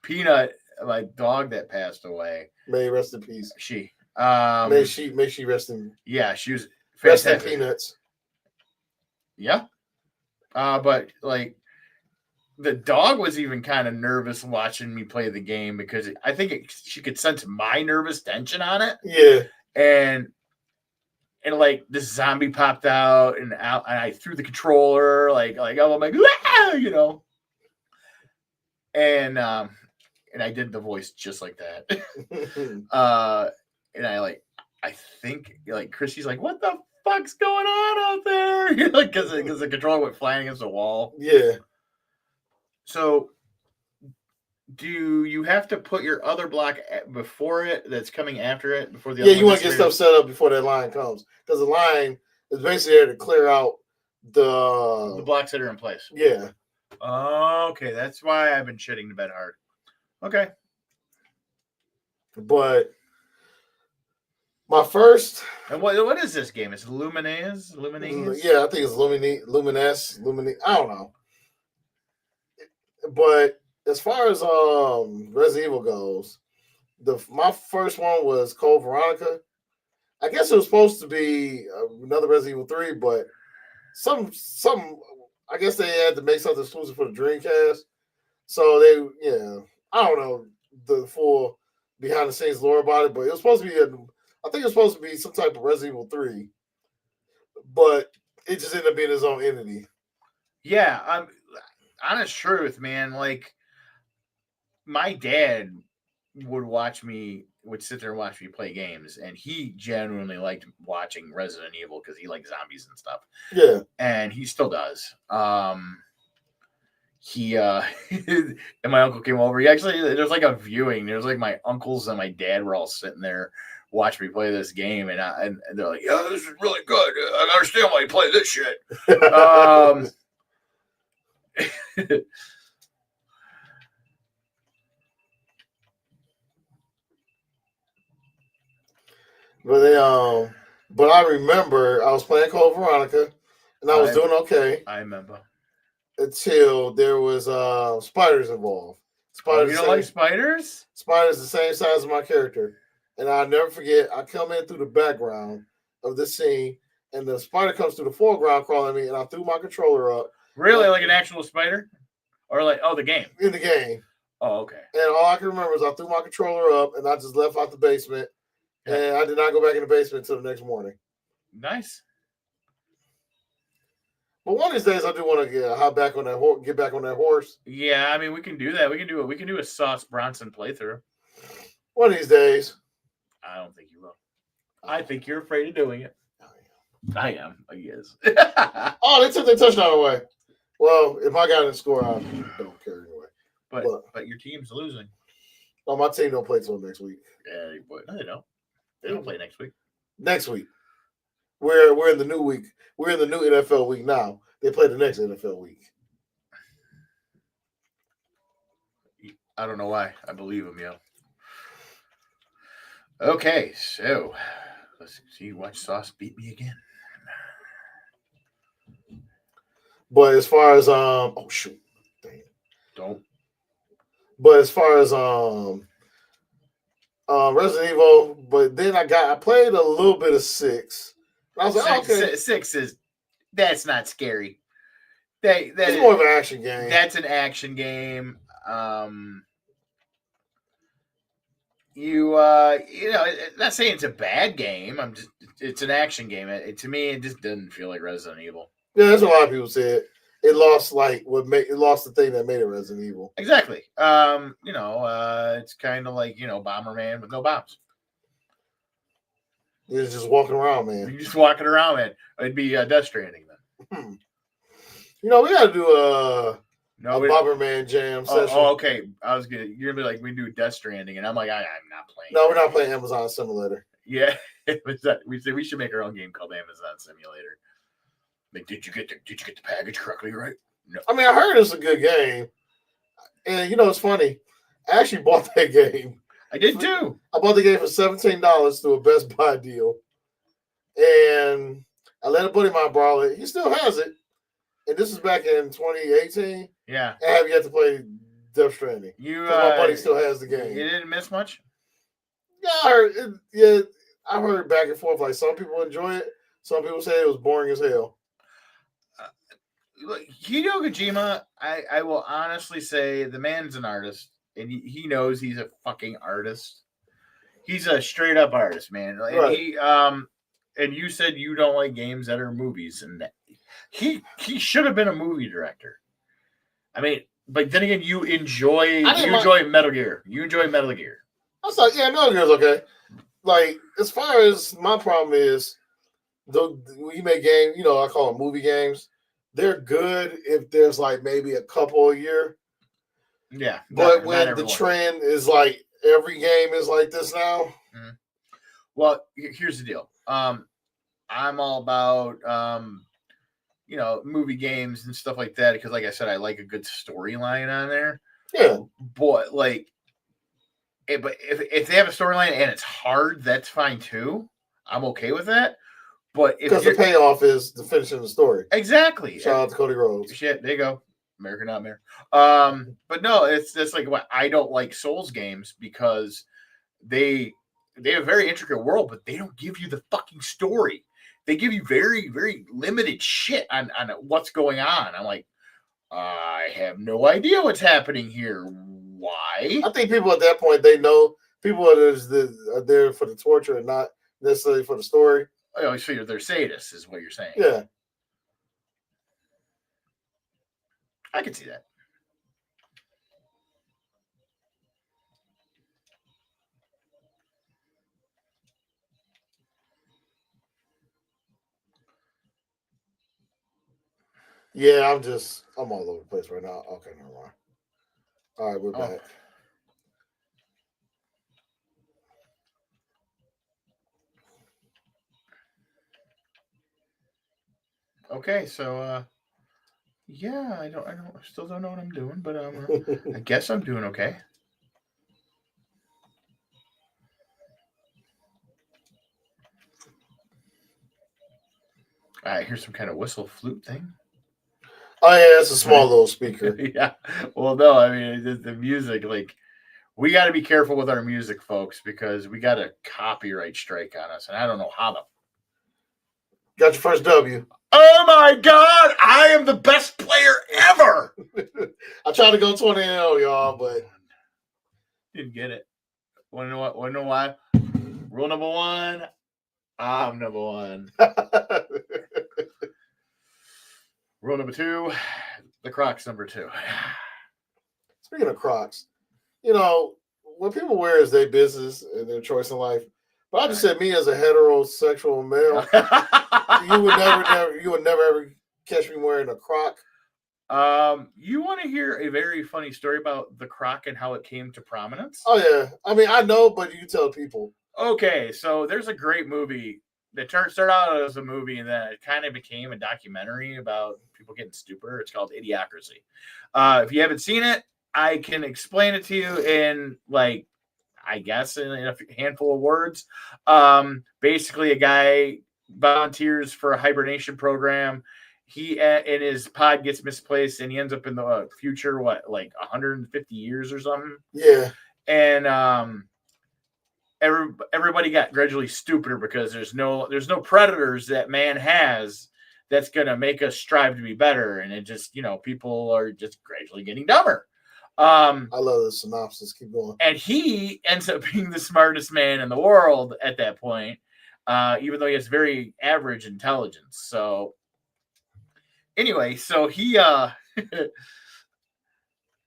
Peanut, my dog that passed away. May rest in peace. She. May she rest in. Yeah, she was fantastic. Rest in peanuts. Yeah. But like the dog was even kind of nervous watching me play the game because I think she could sense my nervous tension on it. Yeah. And like this zombie popped out and I threw the controller like oh, I'm like and I did the voice just like that. And I think like Chrissy's like, what the fuck's going on out there? Because the controller went flying against the wall. Yeah. So do you have to put your other block before it that's coming after it before the other you want to get stuff set up before that line comes because the line is basically there to clear out the blocks that are in place. Yeah. Okay, that's why I've been shitting the bed hard. Okay. But my first and what is this game? Is it Lumines? Yeah, I think it's Lumines. I don't know. But as far as Resident Evil goes, my first one was Code Veronica. I guess it was supposed to be another Resident Evil 3, but some I guess they had to make something exclusive for the Dreamcast. So I don't know the full behind the scenes lore about it, but it was supposed to be I think it was supposed to be some type of Resident Evil 3, but it just ended up being its own entity. Yeah, honest truth, man. Like my dad would sit there and watch me play games, and he genuinely liked watching Resident Evil because he liked zombies and stuff. Yeah. And he still does. He and my uncle came over. He actually, there's like a viewing. There's like my uncles and my dad were all sitting there watching me play this game, and they're like, "Yeah, this is really good. I don't understand why you play this shit." But I remember I was playing Code Veronica, and I was doing okay. I remember until there was spiders involved. Spiders. You don't like spiders? Spiders the same size as my character, and I'll never forget. I come in through the background of the scene, and the spider comes through the foreground crawling me, and I threw my controller up. Really, like an actual spider, or like the game? In the game. Oh, okay. And all I can remember is I threw my controller up, and I just left out the basement. And I did not go back in the basement until the next morning. Nice. But one of these days, I do want to get back on that horse. Yeah, I mean, we can do that. We can do a Sauce Bronson playthrough. One of these days. I don't think you will. I think you're afraid of doing it. I am. I guess. Oh, they took their touchdown away. Well, if I got in score, I don't care anyway. But your team's losing. Oh, my team don't play till next week. Yeah, no, they don't. They don't play next week. Next week. We're in the new week. We're in the new NFL week now. They play the next NFL week. I don't know why. I believe them, yo. Okay, so let's see. Watch Sauce beat me again. But as far as oh shoot, dang. Don't. But as far as Resident Evil, but then I played a little bit of 6. I was like, okay. 6 that's not scary. It's more of an action game. That's an action game. Not saying it's a bad game. It's an action game. To me, it just doesn't feel like Resident Evil. Yeah, that's what a lot of people said. It lost the thing that made it Resident Evil. Exactly. It's kind of like Bomberman with no bombs. You're just walking around, man. You're just walking around, man. It'd be Death Stranding then. We got to do a Bomberman jam session. Oh, okay. You're gonna be like, we do Death Stranding, and I'm like, I'm not playing. No, we're not playing Amazon Simulator. Yeah, we should make our own game called Amazon Simulator. Like, did you get the package correctly, right? No. I mean, I heard it's a good game, and it's funny. I actually bought that game. I did too. I bought the game for $17 through a Best Buy deal, and I let a buddy of mine borrow it. He still has it, and this is back in 2018. Yeah, I have yet to play Death Stranding. My buddy still has the game. You didn't miss much. Yeah, I heard it. Yeah, I heard back and forth. Like, some people enjoy it. Some people say it was boring as hell. Hideo Kojima, I will honestly say the man's an artist, and he knows he's a fucking artist. He's a straight up artist, man. Right. And you said you don't like games that are movies, and he should have been a movie director. I mean, but then again, you enjoy Metal Gear. You enjoy Metal Gear. I was like, yeah, Metal Gear's okay. Like, as far as my problem is, when you make games, I call them movie games. They're good if there's like maybe a couple a year. Yeah. But when the trend is like every game is like this now. Mm-hmm. Well, here's the deal. I'm all about movie games and stuff like that because, like I said, I like a good storyline on there. Yeah. But but if they have a storyline and it's hard, that's fine too. I'm okay with that. But because the payoff is the finishing the story. Exactly. Shout out to Cody Rhodes. Shit, there you go. American Nightmare. But no, it's like what I don't like Souls games because they have a very intricate world, but they don't give you the fucking story. They give you very, very limited shit on what's going on. I'm like, I have no idea what's happening here. Why? I think people at that point, they know people are there for the torture and not necessarily for the story. Oh, so they're sadists, is what you're saying. Yeah. I can see that. Yeah, I'm all over the place right now. Okay, never mind. All right, we're Oh, back. okay. So, yeah, I still don't know what I'm doing, but I guess I'm doing okay. All right, here's some kind of whistle flute thing. Oh yeah, it's a small little speaker. Yeah. Well, no, I mean the music, like we got to be careful with our music, folks, because we got a copyright strike on us, and I don't know how the. Got your first W. Oh my God! I am the best player ever. I tried to go 20-0, y'all, but Didn't get it. Want to know what? Want to know why? Rule number one: I'm number one. Rule number two: the Croc's number two. Speaking of Crocs, you know, what people wear is their business and their choice in life. But I just said, me as a heterosexual male, you would never ever catch me wearing a Croc. You want to hear a very funny story about the Croc and how it came to prominence? Oh yeah, I mean I know, but you tell people. Okay, so there's a great movie that started out as a movie and then it kind of became a documentary about people getting stupider. It's called Idiocracy. If you haven't seen it, I can explain it to you in like I guess in a handful of words. Basically, a guy volunteers for a hibernation program. He and his pod gets misplaced, and he ends up in the future. What, like 150 years or something? Yeah. And everybody got gradually stupider because there's no predators that man has that's gonna make us strive to be better, and it just people are just gradually getting dumber. I love the synopsis. Keep going. And he ends up being the smartest man in the world at that point, even though he has very average intelligence. So anyway, so he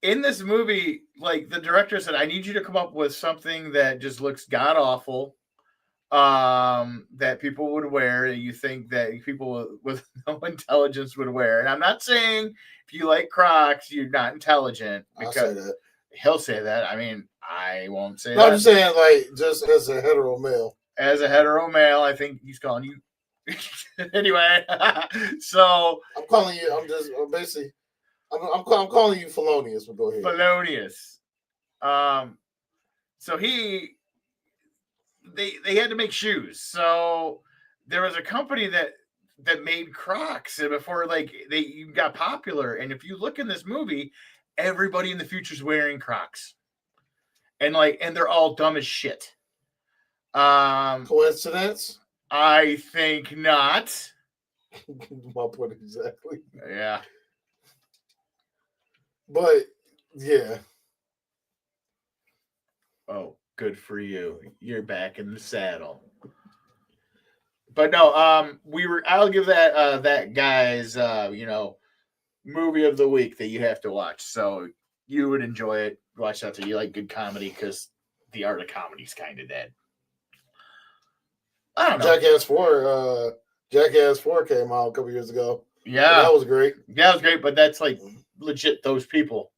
in this movie, like the director said, I need you to come up with something that just looks god awful, that people would wear, that you think that people with no intelligence would wear. And I'm not saying if you like Crocs, you're not intelligent, because I'll say that. he'll say that. I mean, I won't say No, that. I'm just saying, like, just as a hetero male. As a hetero male, I think he's calling you. Anyway, so I'm calling you. I'm basically. I'm calling you felonious. But go ahead. felonious. So they had to make shoes. So there was a company that made Crocs before like they got popular. And if you look in this movie, everybody in the future is wearing Crocs, and they're all dumb as shit. Coincidence? I think not. My point exactly. Yeah. But yeah. Oh, good for you. You're back in the saddle. But no, I'll give that guy's movie of the week that you have to watch. So you would enjoy it. Watch that if you like good comedy, because the art of comedy is kind of dead. I don't know. Jackass 4 came out a couple years ago. Yeah. That was great. Yeah, it was great, but that's like legit those people.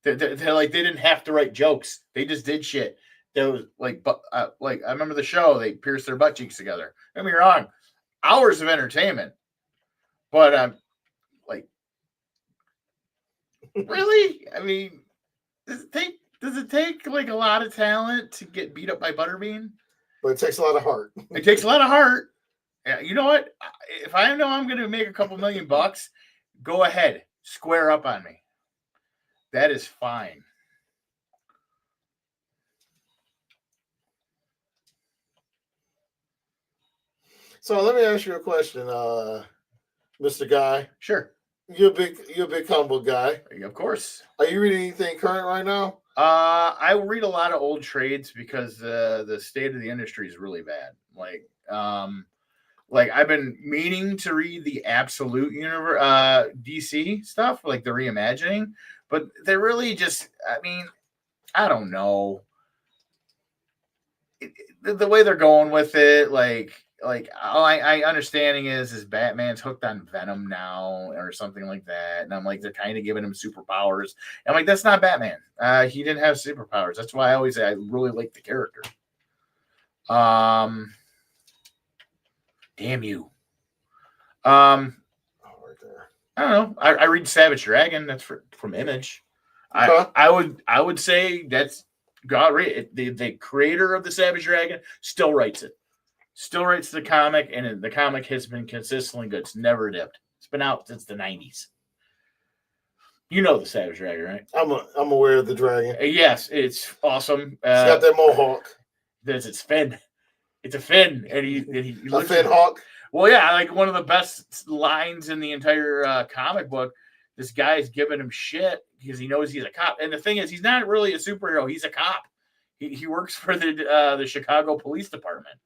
They're like, they didn't have to write jokes. They just did shit. There was like I remember the show, they pierced their butt cheeks together. Don't get me wrong, hours of entertainment. But like, really? I mean, does it take like a lot of talent to get beat up by Butterbean? But it takes a lot of heart. It takes a lot of heart. Yeah, you know what? If I know I'm going to make a couple $1,000,000, go ahead, square up on me. That is fine. So let me ask you a question, Mr. Guy. Sure. You're a big comic book guy. Of course. Are you reading anything current right now? I read a lot of old trades because the state of the industry is really bad. Like I've been meaning to read the Absolute Universe, DC stuff, like the reimagining, but they're really just, I mean, I don't know. The way they're going with it, like I understanding is Batman's hooked on Venom now or something like that, and I'm like, they're kind of giving him superpowers. And I'm like, that's not Batman. He didn't have superpowers. That's why I always say I really like the character. Damn you. Right there. I don't know. I read Savage Dragon. That's from Image. Okay. I would say that's God. The creator of the Savage Dragon still writes it. Still writes the comic, and the comic has been consistently good. It's never dipped. It's been out since the 90s. You know the Savage Dragon, right? I'm aware of the dragon. Yes, it's awesome. It's got that mohawk. There's its fin. It's a fin, and he a fin hawk. Well, yeah, like one of the best lines in the entire comic book. This guy's giving him shit because he knows he's a cop, and the thing is, he's not really a superhero. He's a cop. He works for the Chicago Police Department.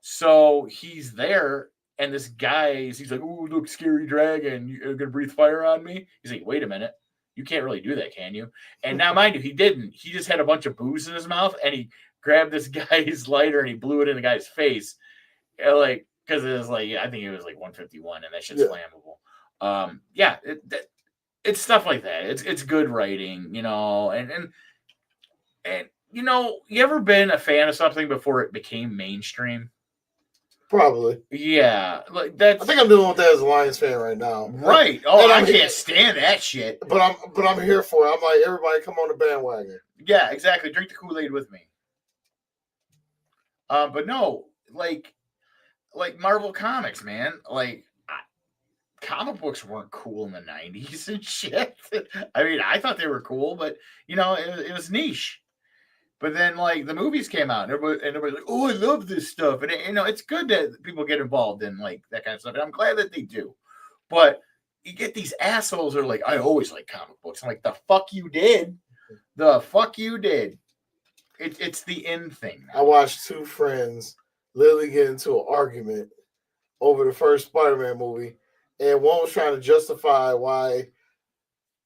So he's there, and this guy, he's like, "Oh, look, scary dragon, you're gonna breathe fire on me?" He's like, "Wait a minute, you can't really do that, can you?" And now, mind you, he didn't. He just had a bunch of booze in his mouth, and he grabbed this guy's lighter and he blew it in the guy's face, like because it was like I think it was like 151, and that shit's flammable. It's stuff like that. It's good writing, and you ever been a fan of something before it became mainstream? Probably. Yeah, like that's. I think I'm dealing with that as a Lions fan right now. Right. Oh, I can't stand that shit. But I'm here for it. I'm like, everybody, come on the bandwagon. Yeah, exactly. Drink the Kool-Aid with me. But no, like Marvel Comics, man. Like, comic books weren't cool in the 90s and shit. I mean, I thought they were cool, but it was niche. But then, like, the movies came out, and everybody's like, "Oh, I love this stuff," and it's good that people get involved in like that kind of stuff, and I'm glad that they do. But you get these assholes that are like, "I always like comic books." I'm like, "The fuck you did? The fuck you did?" It's the end thing. I watched two friends literally get into an argument over the first Spider-Man movie, and one was trying to justify why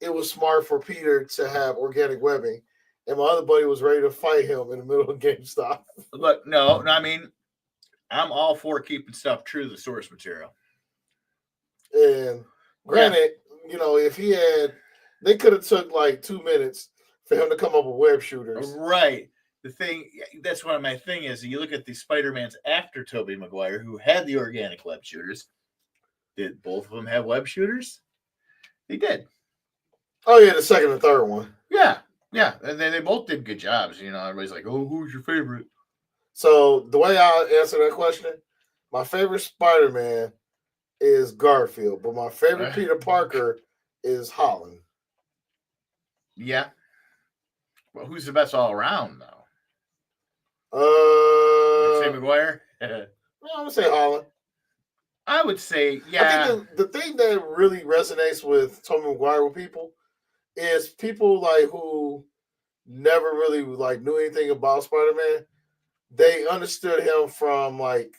it was smart for Peter to have organic webbing. And my other buddy was ready to fight him in the middle of GameStop. Look, no, I mean, I'm all for keeping stuff true to the source material. And granted, if he they could have took like 2 minutes for him to come up with web shooters. Right. That's one of my thing is, you look at the Spider-Mans after Tobey Maguire, who had the organic web shooters. Did both of them have web shooters? They did. Oh, yeah, the second and third one. Yeah. Yeah, and they both did good jobs. Everybody's like, "Oh, who's your favorite?" So the way I answer that question, my favorite Spider-Man is Garfield, but my favorite Peter Parker is Holland. Yeah. Well, who's the best all around though? Say Maguire. I'm gonna say Holland. I would say, yeah. I think the thing that really resonates with Tobey Maguire with people is people like who never really like knew anything about Spider-Man. They understood him from like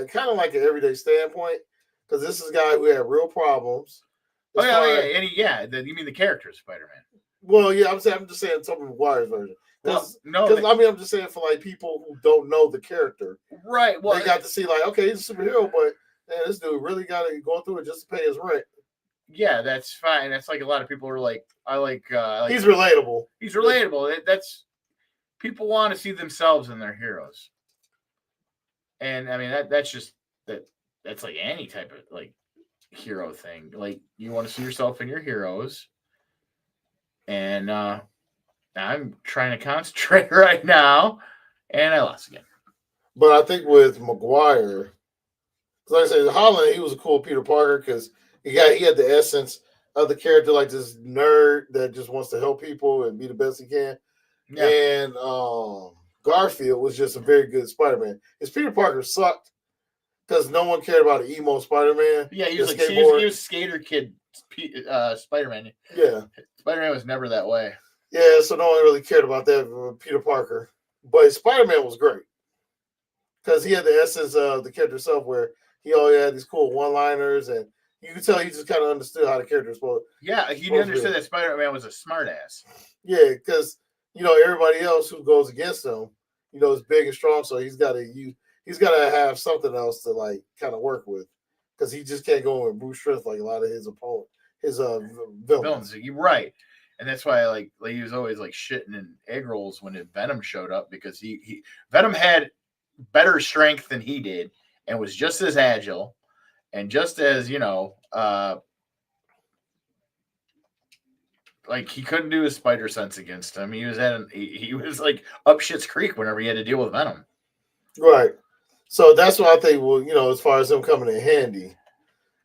kind of like an everyday standpoint, because this is a guy who had real problems. Oh yeah, you mean the character of Spider-Man? Well, yeah, I'm just saying Tobey Maguire's version. Because I'm just saying for like people who don't know the character, right? Well, they got to see like, okay, he's a superhero, but man, this dude really got to go through it just to pay his rent. Yeah, that's fine. That's like a lot of people are like, I like he's relatable. He's relatable. That's people want to see themselves in their heroes, and I mean that's just that's like any type of like hero thing. Like, you want to see yourself in your heroes, and I'm trying to concentrate right now, and I lost again. But I think with Maguire, like I said, Holland, he was a cool Peter Parker because he had the essence of the character, like this nerd that just wants to help people and be the best he can. Yeah. And Garfield was just a very good Spider-Man. His Peter Parker sucked because no one cared about an emo Spider-Man. Yeah, he was like he was skater kid Spider-Man. Yeah, Spider-Man was never that way. Yeah, so no one really cared about that Peter Parker. But Spider-Man was great because he had the essence of the character himself, where he always had these cool one-liners, and you could tell he just kind of understood how the character was supposed. Yeah, he understood that Spider-Man was a smartass. Yeah, because everybody else who goes against him, is big and strong, so he's got to use. he's got to have something else to like kind of work with because he just can't go with brute strength like a lot of his villains. You're right. And that's why like he was always like shitting in egg rolls when Venom showed up because he Venom had better strength than he did and was just as agile and just as like he couldn't do his spider sense against him. He was like up shit's creek whenever he had to deal with Venom. Right. So that's what I think. Well, as far as him coming in handy,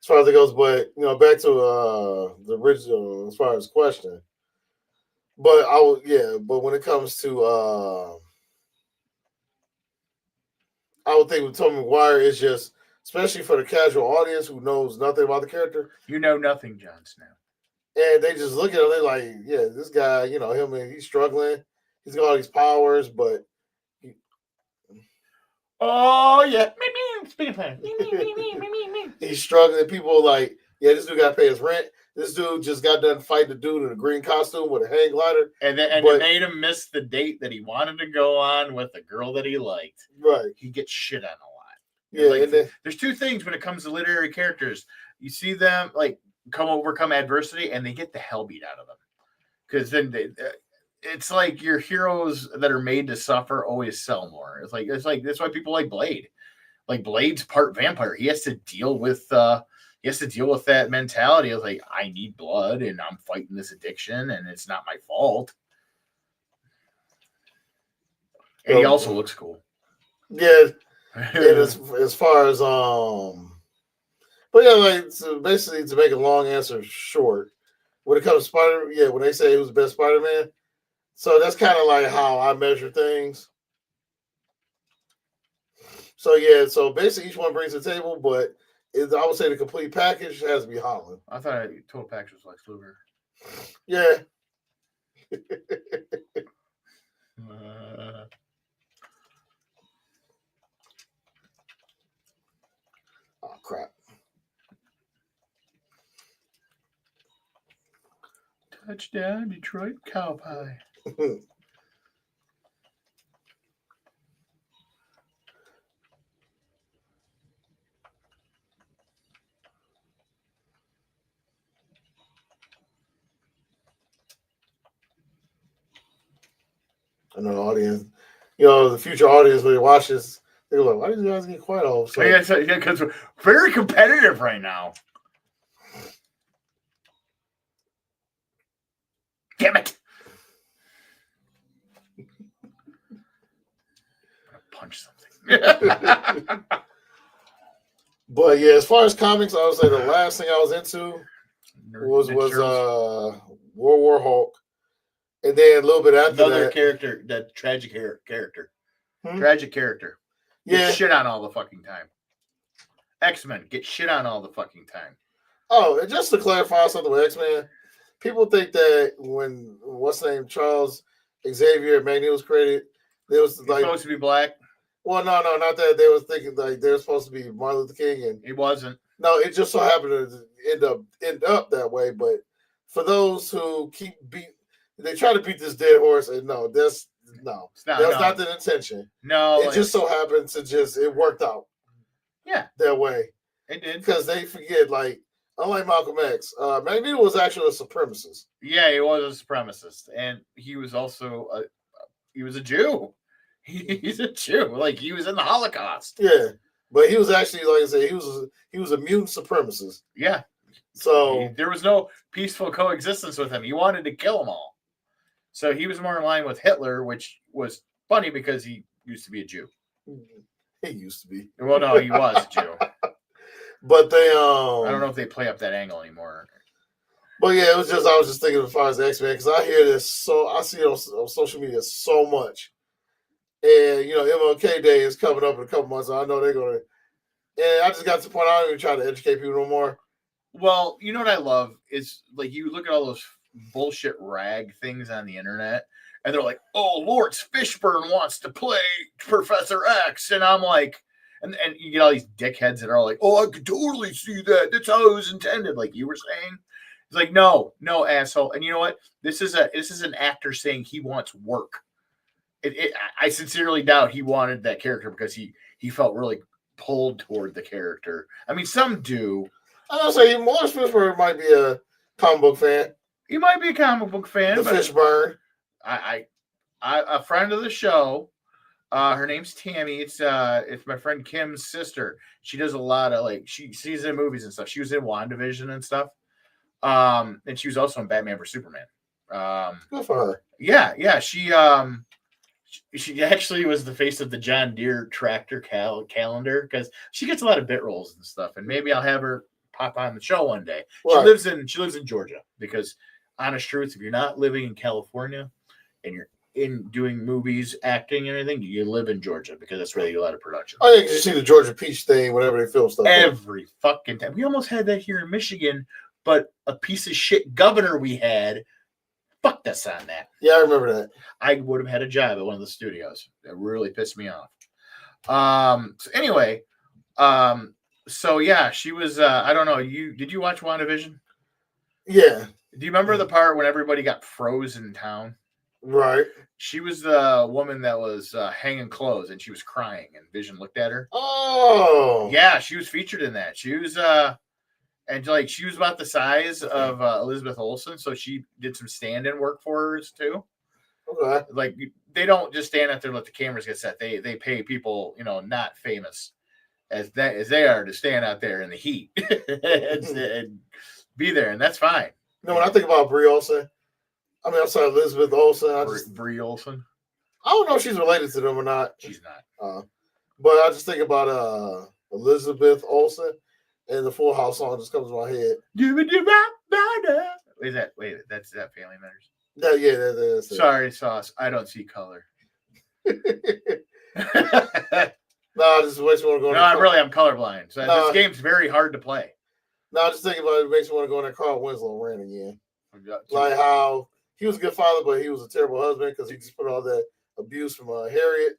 as far as it goes. But back to the original as far as question. But But when it comes to, I would think with Tobey Maguire is just, especially for the casual audience who knows nothing about the character. You know nothing, Jon Snow. And they just look at him, they're like, yeah, this guy, he's struggling. He's got all these powers, but oh yeah, he's struggling. People like, yeah, this dude got to pay his rent. This dude just got done fighting the dude in a green costume with a hang glider, and it made him miss the date that he wanted to go on with the girl that he liked. Right, he gets shit on a lot. Yeah, there's two things when it comes to literary characters. You see them like overcome adversity, and they get the hell beat out of them because then it's like your heroes that are made to suffer always sell more. It's like that's why people like Blade. Like Blade's part vampire. He has to deal with that mentality of like, I need blood and I'm fighting this addiction and it's not my fault. And he also looks cool. Yeah. And as far as but yeah, like so basically to make a long answer short, when it comes to when they say who's the best Spider-Man, so that's kind of like how I measure things. So so basically each one brings a table, but I would say the complete package has to be Holland. I thought total package was like Fluger. Yeah. Oh crap. Touchdown, Detroit cow pie. I know the audience, the future audience when they watch this, they're like, why did you guys get quiet all of a sudden? Yeah, because we're very competitive right now. Damn it. I'm gonna punch something. But yeah, as far as comics, I would say the last thing I was into was World War Hulk. And then a little bit after another character, that tragic character. Tragic character. Get shit on all the fucking time. X-Men get shit on all the fucking time. Oh, and just to clarify something with X-Men, people think that when Charles Xavier Magneto was created, there was like supposed to be black. Well, no, not that. They were thinking like they were supposed to be Martin Luther King, and he wasn't. No, it just so happened to end up that way. But for those who they try to beat this dead horse, and that's not the intention. No, it just so happened to it worked out. Yeah, that way it did because they forget unlike Malcolm X, Magneto was actually a supremacist. Yeah, he was a supremacist, and he was also a Jew. He's a Jew. Like he was in the Holocaust. Yeah, but he was actually, like I said, he was a mutant supremacist. Yeah. So there was no peaceful coexistence with him. He wanted to kill them all. So he was more in line with Hitler, which was funny because he used to be a Jew. He used to be. Well, no, he was a Jew. But they I don't know if they play up that angle anymore. But yeah, I was just thinking as far as X-Men, because I hear this I see it on social media so much. And MLK Day is coming up in a couple months. So I know they're gonna. And I just got to the point I don't even try to educate people no more. Well, you know what I love is like you look at all those bullshit rag things on the internet, and they're like, "Oh, Lawrence Fishburne wants to play Professor X," and I'm like, and you get all these dickheads that are all like, "Oh, I could totally see that. That's how it was intended," like you were saying. It's like, no, asshole. And you know what? This is an actor saying he wants work. I sincerely doubt he wanted that character because he he felt really pulled toward the character. I mean, some do. I was gonna say Lawrence Fishburne might be a comic book fan. You might be a comic book fan. The Fishburne. I a friend of the show. Her name's Tammy. It's my friend Kim's sister. She does a lot of she's in movies and stuff. She was in WandaVision and stuff. And she was also in Batman vs Superman. Good for her. Yeah. She actually was the face of the John Deere tractor calendar because she gets a lot of bit roles and stuff. And maybe I'll have her pop on the show one day. Right. She lives in Georgia because honest truth, if you're not living in California and you're in doing movies, acting, and everything, you live in Georgia because that's where they do a lot of production. Oh, yeah, because you see the Georgia Peach thing whenever they film stuff. Every fucking time. We almost had that here in Michigan, but a piece of shit governor we had fucked us on that. Yeah, I remember that. I would have had a job at one of the studios. That really pissed me off. So anyway, so yeah, she was, I don't know, did you watch WandaVision? Yeah. Do you remember the part when everybody got froze in town? Right. She was the woman that was hanging clothes and she was crying and Vision looked at her. Oh. Yeah, she was featured in that. She was and she was about the size of Elizabeth Olsen, so she did some stand-in work for hers too. Okay. Like they don't just stand out there and let the cameras get set. They pay people, not famous as they are to stand out there in the heat and be there, and that's fine. When I think about Brie Olsen, I'm sorry, Elizabeth Olsen. Brie Olsen. I don't know if she's related to them or not. She's not. But I just think about Elizabeth Olsen, and the Full House song just comes to my head. Wait, that's that Family Matters. That's Sorry, Sauce. I don't see color. No, just makes me want to go. No, I'm colorblind. So this game's very hard to play. No, just thinking about it makes me want to go in there. Carl Winslow ran again. Like how he was a good father, but he was a terrible husband because he just put all that abuse from Harriet.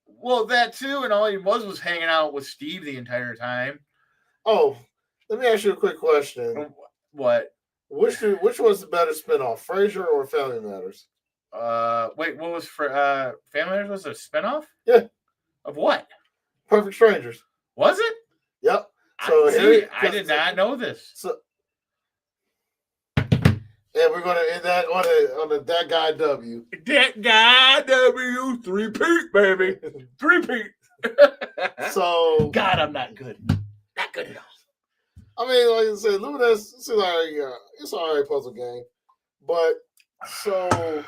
Well, that too, and all he was hanging out with Steve the entire time. Oh, let me ask you a quick question. What? Which was the better spinoff, Frasier or Family Matters? Wait, what was for Family Matters? Was it a spinoff? Yeah. Of what? Perfect Strangers. Was it? Yep. So I did not know this. So, yeah, we're gonna end that on the That Guy W. That Guy W. 3-peat, baby. 3-peat. So God, I'm not good. Not good at all. I mean, like I said, Luminous, it's an alright puzzle game. But so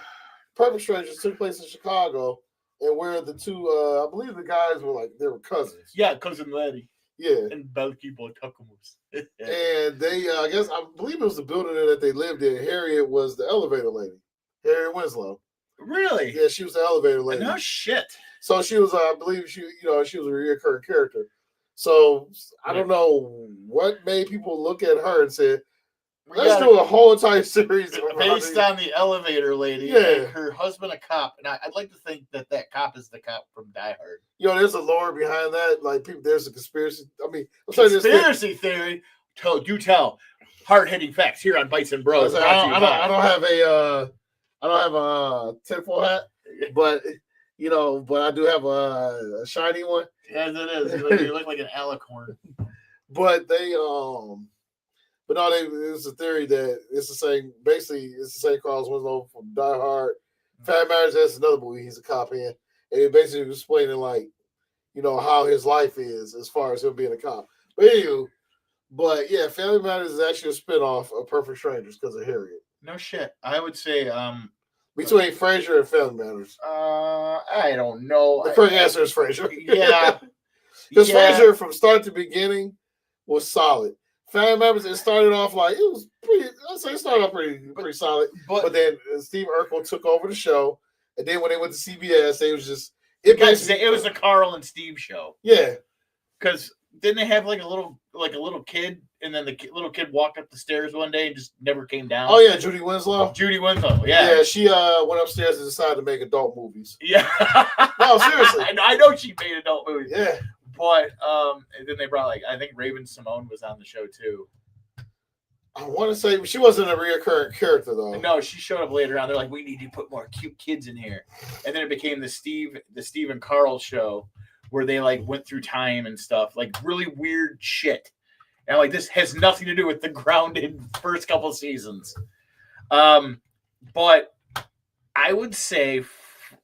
Perfect Strangers took place in Chicago, and where the two I believe the guys were they were cousins. Yeah, cousin Letty. Yeah. And Belky Boy Tuckamus. And they I believe it was the building that they lived in. Harriet was the elevator lady. Harriet Winslow. Really? Yeah, she was the elevator lady. No shit. So she was I believe she was a recurring character. So I don't know what made people look at her and say, let's do a whole entire series based on the elevator lady. Yeah, her husband a cop, and I'd like to think that cop is the cop from Die Hard. There's a lore behind that. Like there's a conspiracy. I mean, conspiracy theory. Do tell. Hard-hitting facts here on Bytes and Bros. I don't have a tinfoil hat, but but I do have a shiny one. Yes, it is. You look like an alicorn. But but no, it's a theory that it's the same. Basically, it's the same Carl Winslow from Die Hard. Family Matters, that's another movie he's a cop in, and it basically was explaining how his life is as far as him being a cop. But yeah, Family Matters is actually a spinoff of Perfect Strangers because of Harriet. No shit. I would say between Frasier and Family Matters. I don't know. The correct answer is Frasier. Yeah. Because Frasier from start to beginning was solid. Family Matters, it started off it was pretty. I'd say it started off pretty solid. But then Steve Urkel took over the show, and then when they went to CBS, it was just it was the Carl and Steve show. Yeah, because didn't they have a little kid, and then the little kid walked up the stairs one day and just never came down? Oh yeah, Judy Winslow. Yeah. Yeah, she went upstairs and decided to make adult movies. Yeah. No, seriously. I know she made adult movies. Yeah. But and then they brought I think Raven Simone was on the show too. I want to say she wasn't a reoccurring character though. No, she showed up later on. They're like, we need to put more cute kids in here, and then it became the Steve and Carl show, where they like went through time and stuff, like really weird shit. And like this has nothing to do with the grounded first couple of seasons. But I would say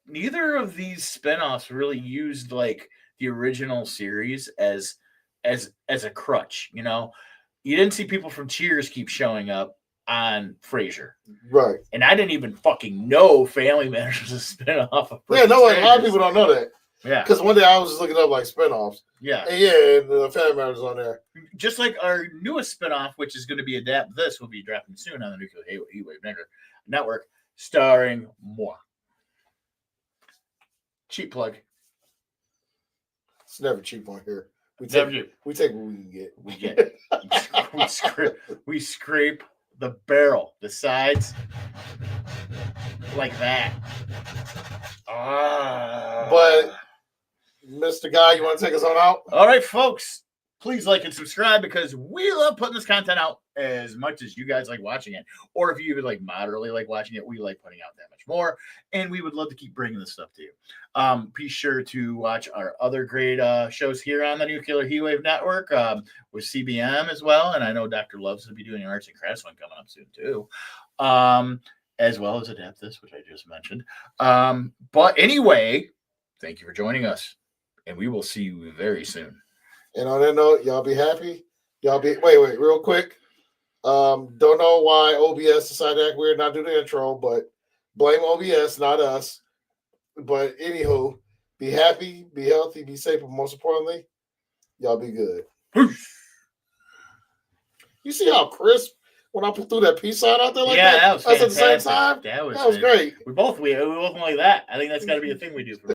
neither of these spinoffs really used like the original series as a crutch. You know, you didn't see people from Cheers keep showing up on Frasier, Right? And I didn't even fucking know Family Matters was a spinoff of Yeah, no, a lot of Frasier. people don't know that. Yeah, because one day I was just looking up like spinoffs. Yeah, and yeah, the Family Matters on there. Just like our newest spinoff, which is going to be adapt. This will be dropping soon on the Nuclear Heatwave Network, starring moi. Cheap plug. It's never cheap on here. We take what we can get. We get. we scrape the barrel, the sides, like that. But Mr. Guy, you want to take us on out? All right, folks. Please like and subscribe because we love putting this content out as much as you guys like watching it. Or if you even like moderately like watching it, we like putting out that much more. And we would love to keep bringing this stuff to you. Be sure to watch our other great shows here on the Nuclear Heatwave Network with CBM as well. And I know Dr. Love's going to be doing an arts and crafts one coming up soon too. As well as Adapt This, which I just mentioned. But anyway, thank you for joining us. And we will see you very soon. And on that note, y'all be happy. Wait, real quick. Don't know why OBS decided to act weird, not do the intro, but blame OBS, not us. But anywho, be happy, be healthy, be safe, but most importantly, y'all be good. Peace. You see how crisp when I put through that peace sign out there like that? That was fantastic. At the same time. That was great. We both went like that. I think that's got to be a thing we do.